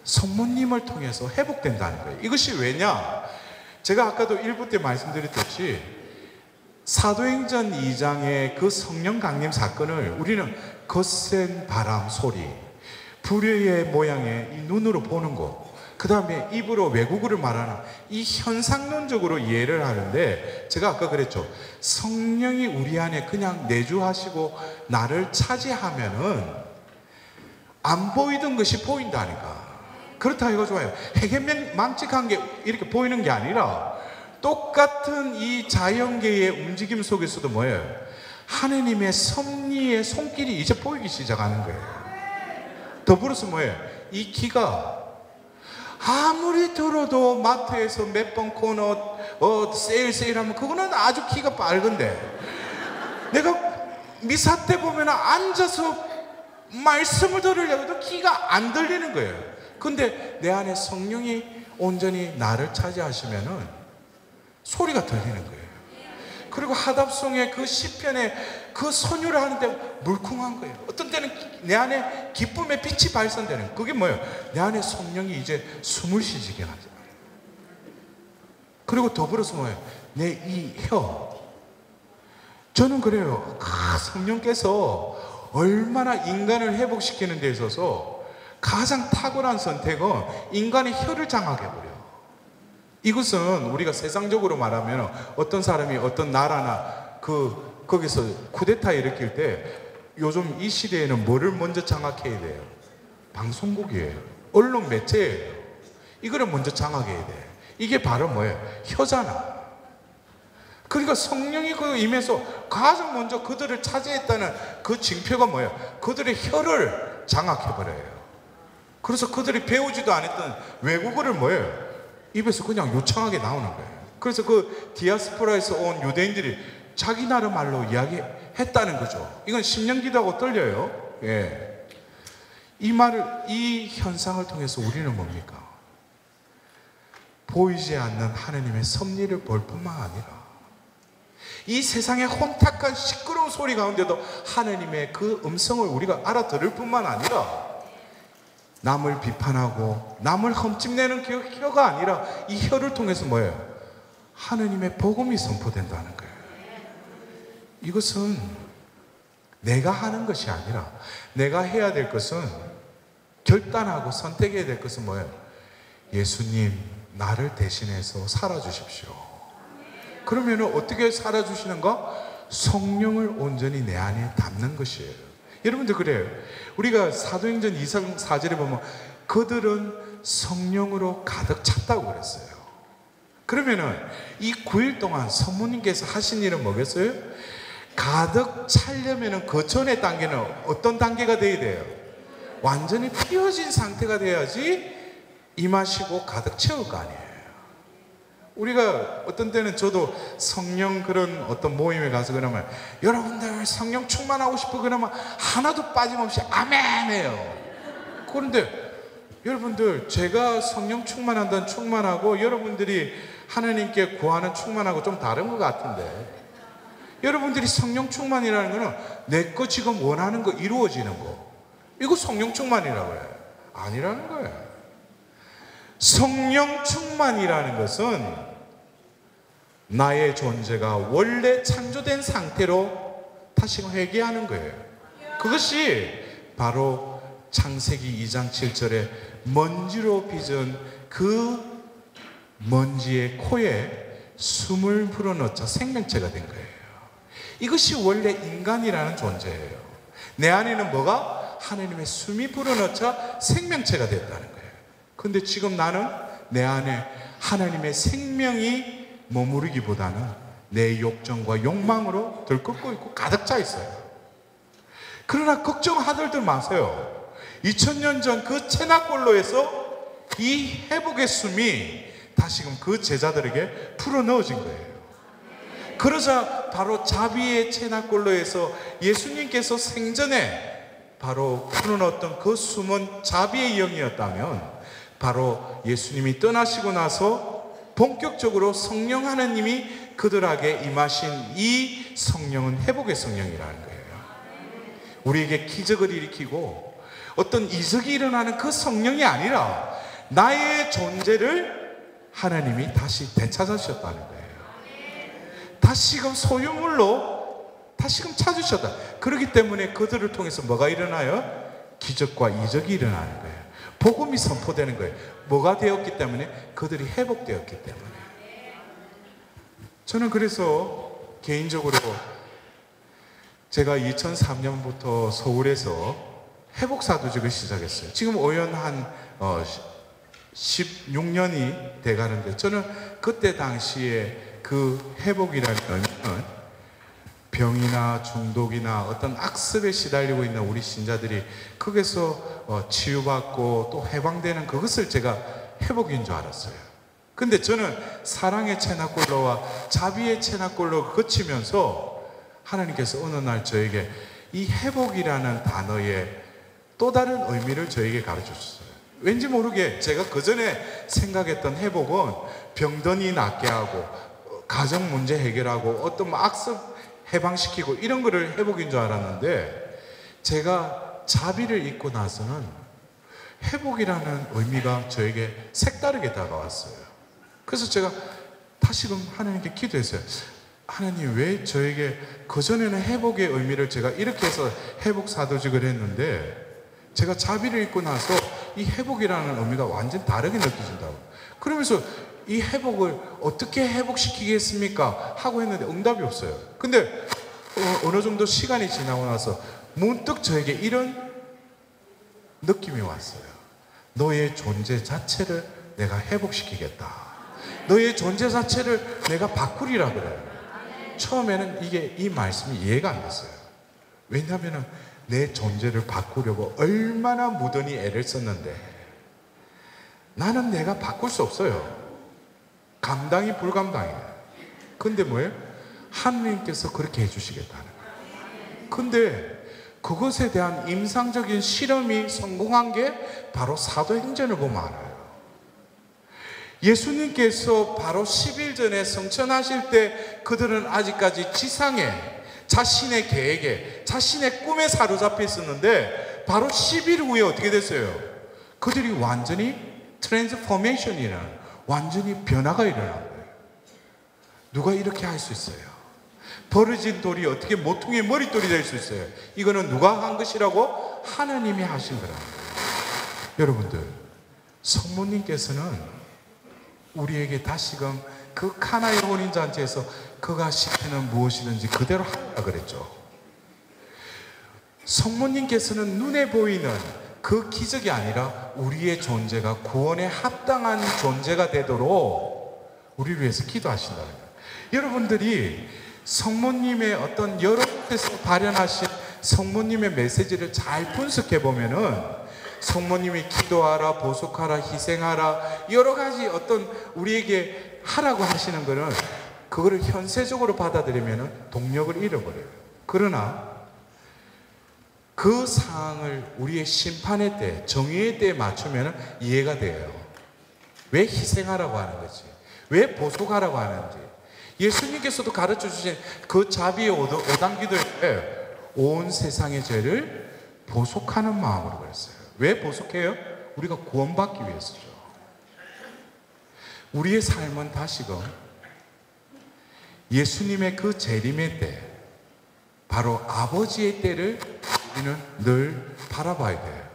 성모님을 통해서 회복된다는 거예요. 이것이 왜냐? 제가 아까도 1부 때 말씀드렸듯이 사도행전 2장의 그 성령 강림 사건을 우리는 거센 바람 소리, 불의 모양의 이 눈으로 보는 것, 그 다음에 입으로 외국어를 말하는 이 현상론적으로 이해를 하는데, 제가 아까 그랬죠. 성령이 우리 안에 그냥 내주하시고 나를 차지하면은 안 보이던 것이 보인다니까. 그렇다 이거 좋아요. 해계망측한 게 이렇게 보이는 게 아니라 똑같은 이 자연계의 움직임 속에서도 뭐예요? 하느님의 섭리의 손길이 이제 보이기 시작하는 거예요. 더불어서 뭐예요? 이 키가 아무리 들어도 마트에서 몇 번 코너 세일하면 그거는 아주 키가 밝은데, 내가 미사 때 보면 앉아서 말씀을 들으려고 해도 키가 안 들리는 거예요. 근데 내 안에 성령이 온전히 나를 차지하시면은 소리가 들리는 거예요. 그리고 하답송의 그 시편에 그 선율을 하는데 물컹한 거예요. 어떤 때는 내 안에 기쁨의 빛이 발산되는 거예요. 그게 뭐예요? 내 안에 성령이 이제 숨을 쉬지게 하죠. 그리고 더불어서 뭐예요? 내 이 혀. 저는 그래요. 성령께서 얼마나 인간을 회복시키는 데 있어서 가장 탁월한 선택은 인간의 혀를 장악해버려요. 이것은 우리가 세상적으로 말하면 어떤 사람이 어떤 나라나 거기서 쿠데타 일으킬 때 요즘 이 시대에는 뭐를 먼저 장악해야 돼요? 방송국이에요. 언론 매체예요. 이거를 먼저 장악해야 돼. 이게 바로 뭐예요? 혀잖아. 그러니까 성령이 그 임해서 가장 먼저 그들을 차지했다는 그 징표가 뭐예요? 그들의 혀를 장악해버려요. 그래서 그들이 배우지도 않았던 외국어를 뭐예요? 입에서 그냥 요창하게 나오는 거예요. 그래서 그 디아스포라에서 온 유대인들이 자기 나라 말로 이야기했다는 거죠. 이건 심령기도하고 떨려요. 예. 이 현상을 통해서 우리는 뭡니까? 보이지 않는 하나님의 섭리를 볼 뿐만 아니라 이 세상의 혼탁한 시끄러운 소리 가운데도 하나님의 그 음성을 우리가 알아들을 뿐만 아니라 남을 비판하고 남을 흠집내는 혀가 아니라 이 혀를 통해서 뭐예요? 하나님의 복음이 선포된다는 거예요. 이것은 내가 하는 것이 아니라 내가 해야 될 것은, 결단하고 선택해야 될 것은 뭐예요? 예수님, 나를 대신해서 살아주십시오. 그러면 어떻게 살아주시는가? 성령을 온전히 내 안에 담는 것이에요. 여러분들 그래요. 우리가 사도행전 2장 4절에 보면 그들은 성령으로 가득 찼다고 그랬어요. 그러면은 이 9일 동안 성모님께서 하신 일은 뭐겠어요? 가득 차려면은 그 전의 단계는 어떤 단계가 돼야 돼요? 완전히 피어진 상태가 돼야지 임하시고 가득 채울 거 아니에요. 우리가 어떤 때는 저도 성령 그런 어떤 모임에 가서 그러면 여러분들 성령 충만하고 싶어 그러면 하나도 빠짐없이 아멘해요. 그런데 여러분들 제가 성령 충만한다는 충만하고 여러분들이 하나님께 구하는 충만하고 좀 다른 것 같은데, 여러분들이 성령 충만이라는 거는 내 거 지금 원하는 거 이루어지는 거, 이거 성령 충만이라고 해요. 아니라는 거예요. 성령 충만이라는 것은 나의 존재가 원래 창조된 상태로 다시 회개하는 거예요. 그것이 바로 창세기 2장 7절에 먼지로 빚은 그 먼지의 코에 숨을 불어넣자 생명체가 된 거예요. 이것이 원래 인간이라는 존재예요. 내 안에는 뭐가? 하나님의 숨이 불어넣자 생명체가 됐다는 거예요. 그런데 지금 나는 내 안에 하나님의 생명이 머무르기보다는 내 욕정과 욕망으로 들끓고 있고 가득 차 있어요. 그러나 걱정하들들 마세요. 2000년 전 그 채나골로에서 이 회복의 숨이 다시금 그 제자들에게 풀어넣어진 거예요. 그러자 바로 자비의 채나골로에서 예수님께서 생전에 바로 풀어넣었던 그 숨은 자비의 영이었다면, 바로 예수님이 떠나시고 나서 본격적으로 성령 하나님이 그들에게 임하신 이 성령은 회복의 성령이라는 거예요. 우리에게 기적을 일으키고 어떤 이적이 일어나는 그 성령이 아니라 나의 존재를 하나님이 다시 되찾으셨다는 거예요. 다시금 소유물로 다시금 찾으셨다. 그렇기 때문에 그들을 통해서 뭐가 일어나요? 기적과 이적이 일어나는 거예요. 복음이 선포되는 거예요. 뭐가 되었기 때문에? 그들이 회복되었기 때문에. 저는 그래서 개인적으로 제가 2003년부터 서울에서 회복사도직을 시작했어요. 지금 오연 한 16년이 돼가는데, 저는 그때 당시에 그 회복이라는 의미는 병이나 중독이나 어떤 악습에 시달리고 있는 우리 신자들이 거기서 치유받고 또 해방되는 그것을 제가 회복인 줄 알았어요. 근데 저는 사랑의 채나골로와 자비의 채나골로 거치면서 하나님께서 어느 날 저에게 이 회복이라는 단어의 또 다른 의미를 저에게 가르쳐 줬어요. 왠지 모르게 제가 그 전에 생각했던 회복은 병든이 낫게 하고 가정 문제 해결하고 어떤 악습 해방시키고 이런 거를 회복인 줄 알았는데, 제가 자비를 잊고 나서는 회복이라는 의미가 저에게 색다르게 다가왔어요. 그래서 제가 다시금 하나님께 기도했어요. 하나님, 왜 저에게 그전에는 회복의 의미를 제가 이렇게 해서 회복사도직을 했는데 제가 자비를 잊고 나서 이 회복이라는 의미가 완전 다르게 느껴진다고. 그러면서 이 회복을 어떻게 회복시키겠습니까? 하고 했는데 응답이 없어요. 근데 어느 정도 시간이 지나고 나서 문득 저에게 이런 느낌이 왔어요. 너의 존재 자체를 내가 회복시키겠다. 너의 존재 자체를 내가 바꾸리라 그래요. 처음에는 이 말씀이 이해가 안 됐어요. 왜냐하면 내 존재를 바꾸려고 얼마나 무던히 애를 썼는데 나는 내가 바꿀 수 없어요. 감당이 불감당이에요. 근데 뭐예요? 하나님께서 그렇게 해주시겠다는 거예요. 근데 그것에 대한 임상적인 실험이 성공한 게 바로 사도행전을 보면 알아요. 예수님께서 바로 10일 전에 성천하실 때 그들은 아직까지 지상에 자신의 계획에 자신의 꿈에 사로잡혀 있었는데 바로 10일 후에 어떻게 됐어요? 그들이 완전히 트랜스포메이션이라는 완전히 변화가 일어난 거예요. 누가 이렇게 할 수 있어요? 버려진 돌이 어떻게 모퉁이의 머릿돌이 될 수 있어요? 이거는 누가 한 것이라고? 하나님이 하신 거라. 여러분들, 성모님께서는 우리에게 다시금 그 카나의 혼인잔치에서 그가 시키는 무엇이든지 그대로 하라 그랬죠. 성모님께서는 눈에 보이는 그 기적이 아니라 우리의 존재가 구원에 합당한 존재가 되도록 우리를 위해서 기도하신다는 거예요. 여러분들이 성모님의 어떤 여러 곳에서 발현하신 성모님의 메시지를 잘 분석해 보면은 성모님이 기도하라, 보속하라, 희생하라, 여러 가지 어떤 우리에게 하라고 하시는 거는 그거를 현세적으로 받아들이면 동력을 잃어버려요. 그러나 그 상황을 우리의 심판의 때, 정의의 때에 맞추면 이해가 돼요. 왜 희생하라고 하는 거지? 왜 보속하라고 하는지. 예수님께서도 가르쳐 주신 그 자비의 5단 기도에 온 세상의 죄를 보속하는 마음으로 그랬어요. 왜 보속해요? 우리가 구원받기 위해서죠. 우리의 삶은 다시금 예수님의 그 재림의 때, 바로 아버지의 때를 우리는 늘 바라봐야 돼요.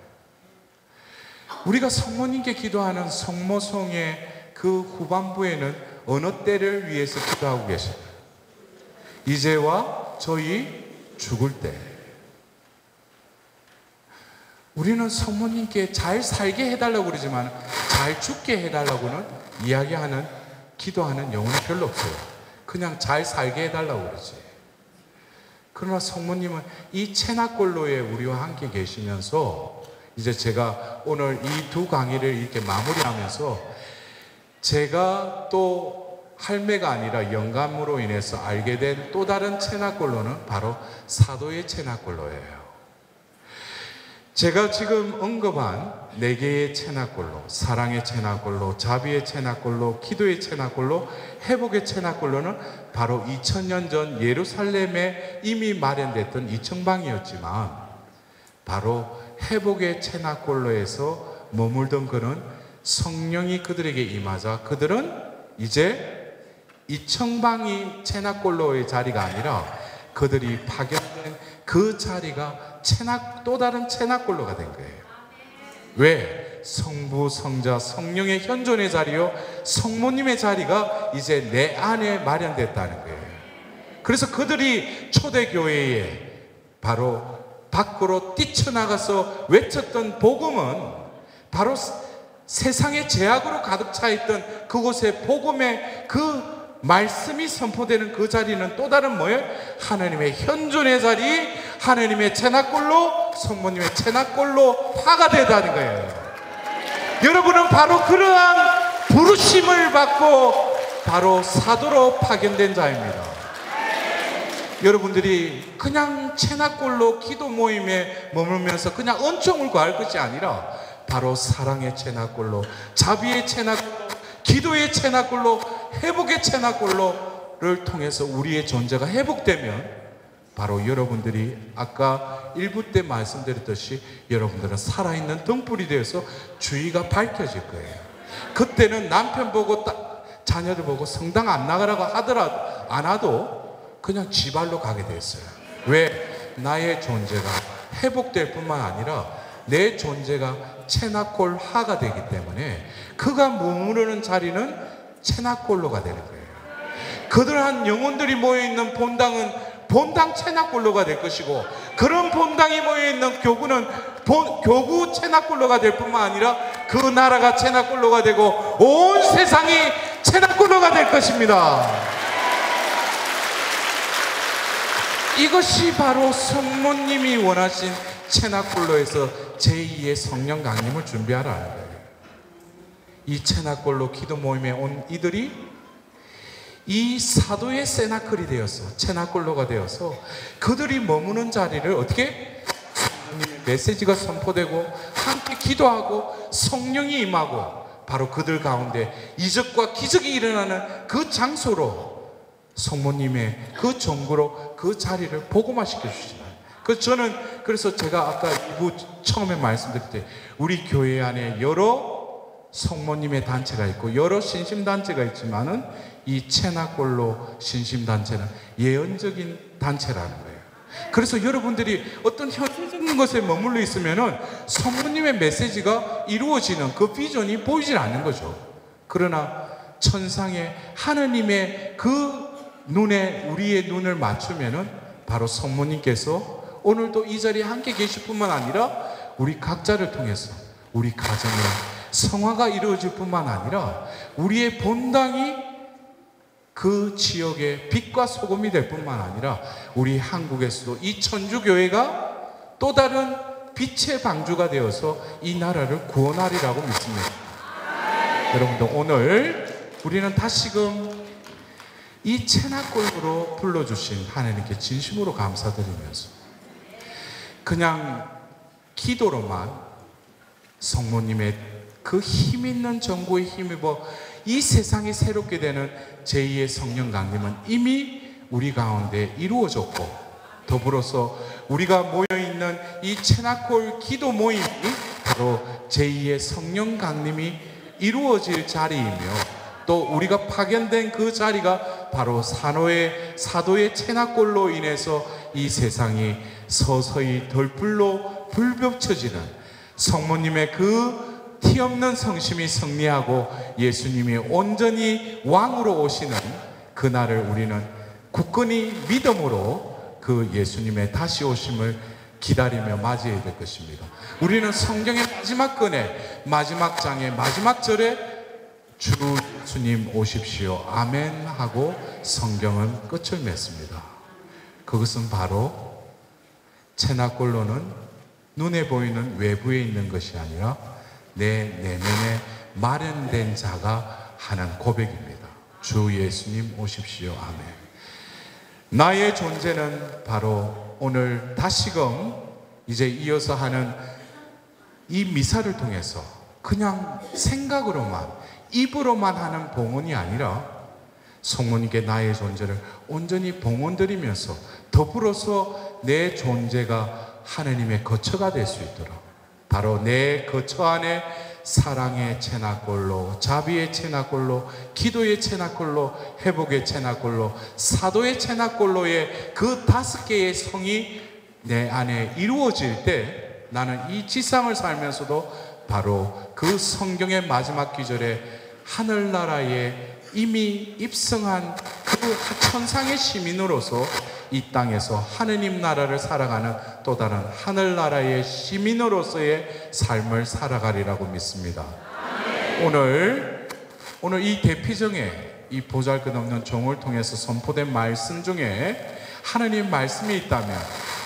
우리가 성모님께 기도하는 성모송의 그 후반부에는 어느 때를 위해서 기도하고 계십니까? 이제와 저희 죽을 때. 우리는 성모님께 잘 살게 해달라고 그러지만 잘 죽게 해달라고는 이야기하는, 기도하는 영혼이 별로 없어요. 그냥 잘 살게 해달라고 그러지. 그러나 성모님은 이 채나골로에 우리와 함께 계시면서, 이제 제가 오늘 이 두 강의를 이렇게 마무리하면서 제가 또 할매가 아니라 영감으로 인해서 알게 된 또 다른 채나골로는 바로 사도의 채나골로예요. 제가 지금 언급한 4개의 채나골로, 사랑의 채나골로, 자비의 채나골로, 기도의 채나골로, 회복의 채나골로는 바로 2000년 전 예루살렘에 이미 마련됐던 이청방이었지만, 바로 회복의 채나골로에서 머물던 그는 성령이 그들에게 임하자 그들은 이제 이청방이 채나골로의 자리가 아니라 그들이 파견된 그 자리가 또 다른 채나골로가 된 거예요. 왜? 성부, 성자, 성령의 현존의 자리요, 성모님의 자리가 이제 내 안에 마련됐다는 거예요. 그래서 그들이 초대교회에 바로 밖으로 뛰쳐나가서 외쳤던 복음은 바로 세상의 죄악으로 가득 차 있던 그곳에 복음의 그 말씀이 선포되는 그 자리는 또 다른 뭐예요? 하나님의 현존의 자리, 하나님의 채나골로, 성모님의 채나골로 화가 되다는 거예요. 여러분은 바로 그러한 부르심을 받고 바로 사도로 파견된 자입니다. 여러분들이 그냥 채나골로 기도 모임에 머물면서 그냥 은총을 구할 것이 아니라 바로 사랑의 채나골로, 자비의 채나골로, 기도의 채나골로, 회복의 채나골로를 통해서 우리의 존재가 회복되면 바로 여러분들이 아까 1부 때 말씀드렸듯이 여러분들은 살아있는 등불이 되어서 주의가 밝혀질 거예요. 그때는 남편 보고 자녀들 보고 성당 안 나가라고 하더라도 안 와도 그냥 지발로 가게 됐어요. 왜? 나의 존재가 회복될 뿐만 아니라 내 존재가 채나골화가 되기 때문에 그가 머무르는 자리는 채나골로가 되는 거예요. 그들한 영혼들이 모여있는 본당은 본당 채나골로가 될 것이고, 그런 본당이 모여있는 교구는 교구 채나골로가 될 뿐만 아니라 그 나라가 채나골로가 되고 온 세상이 채나골로가 될 것입니다. 이것이 바로 성모님이 원하신 채나골로에서 제2의 성령 강림을 준비하라는 거예요. 이 채나골로 기도 모임에 온 이들이 이 사도의 세나클이 되어서 채나골로가 되어서 그들이 머무는 자리를 어떻게 성령님의 메시지가 선포되고 함께 기도하고 성령이 임하고 바로 그들 가운데 이적과 기적이 일어나는 그 장소로 성모님의 그 정부로 그 자리를 복음화시켜 주시나요? 그래서 제가 아까 2부 처음에 말씀드릴 때 우리 교회 안에 여러 성모님의 단체가 있고 여러 신심단체가 있지만은 이 채나골로 신심단체는 예언적인 단체라는 거예요. 그래서 여러분들이 어떤 현실적인 것에 머물러 있으면은 성모님의 메시지가 이루어지는 그 비전이 보이질 않는 거죠. 그러나 천상의 하느님의 그 눈에 우리의 눈을 맞추면은 바로 성모님께서 오늘도 이 자리에 함께 계실 뿐만 아니라 우리 각자를 통해서 우리 가정에 성화가 이루어질 뿐만 아니라 우리의 본당이 그 지역의 빛과 소금이 될 뿐만 아니라 우리 한국에서도 이 천주교회가 또 다른 빛의 방주가 되어서 이 나라를 구원하리라고 믿습니다. 여러분들 오늘 우리는 다시금 이 채나골로 불러주신 하나님께 진심으로 감사드리면서 그냥 기도로만 성모님의 그 힘있는 전구에 힘입어 이 세상이 새롭게 되는 제2의 성령 강림은 이미 우리 가운데 이루어졌고, 더불어서 우리가 모여있는 이 채나골 기도 모임이 바로 제2의 성령 강림이 이루어질 자리이며, 또 우리가 파견된 그 자리가 바로 사도의 채나골로 인해서 이 세상이 서서히 덜불로 불벽쳐지는 성모님의 그 티없는 성심이 승리하고 예수님이 온전히 왕으로 오시는 그날을 우리는 굳건히 믿음으로 그 예수님의 다시 오심을 기다리며 맞이해야 될 것입니다. 우리는 성경의 마지막 권에, 마지막 장의 마지막 절에 주 예수님 오십시오 아멘 하고 성경은 끝을 맺습니다. 그것은 바로 채나골로는 눈에 보이는 외부에 있는 것이 아니라 내 내면에 마련된 자가 하는 고백입니다. 주 예수님 오십시오 아멘. 나의 존재는 바로 오늘 다시금 이제 이어서 하는 이 미사를 통해서 그냥 생각으로만, 입으로만 하는 봉헌이 아니라 성모님께 나의 존재를 온전히 봉헌드리면서 더불어서 내 존재가 하느님의 거처가 될 수 있도록, 바로 내 거처 안에 사랑의 채나골로, 자비의 채나골로, 기도의 채나골로, 회복의 채나골로, 사도의 채나골로의 그 5개의 성이 내 안에 이루어질 때 나는 이 지상을 살면서도 바로 그 성경의 마지막 기절에 하늘나라에 이미 입성한 그 천상의 시민으로서 이 땅에서 하느님 나라를 살아가는 또 다른 하늘나라의 시민으로서의 삶을 살아가리라고 믿습니다. 오늘 이 대피정에 이 보잘것없는 종을 통해서 선포된 말씀 중에 하느님 말씀이 있다면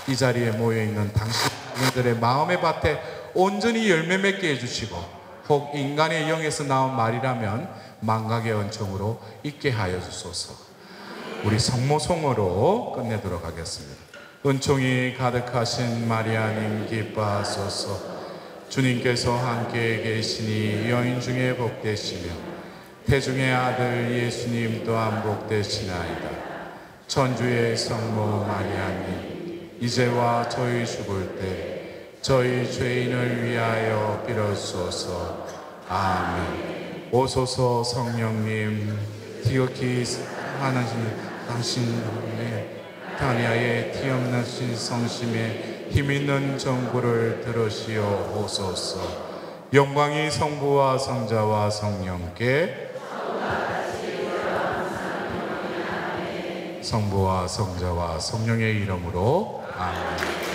이 자리에 모여있는 당신들의 마음의 밭에 온전히 열매 맺게 해주시고, 혹 인간의 영에서 나온 말이라면 망각의 은총으로 있게 하여 주소서. 우리 성모송으로 끝내도록 하겠습니다. 은총이 가득하신 마리아님 기뻐하소서. 주님께서 함께 계시니 여인 중에 복되시며 태중의 아들 예수님 또한 복되시나이다. 천주의 성모 마리아님, 이제와 저희 죽을 때 저희 죄인을 위하여 빌어주소서. 아멘. 오소서 성령님, 지극히 하나님 당신의 다니아의 티없는 성심에 힘있는 전구를 들으시어 오소서. 영광이 성부와 성자와 성령께, 성부와 성자와 성령의 이름으로 아멘.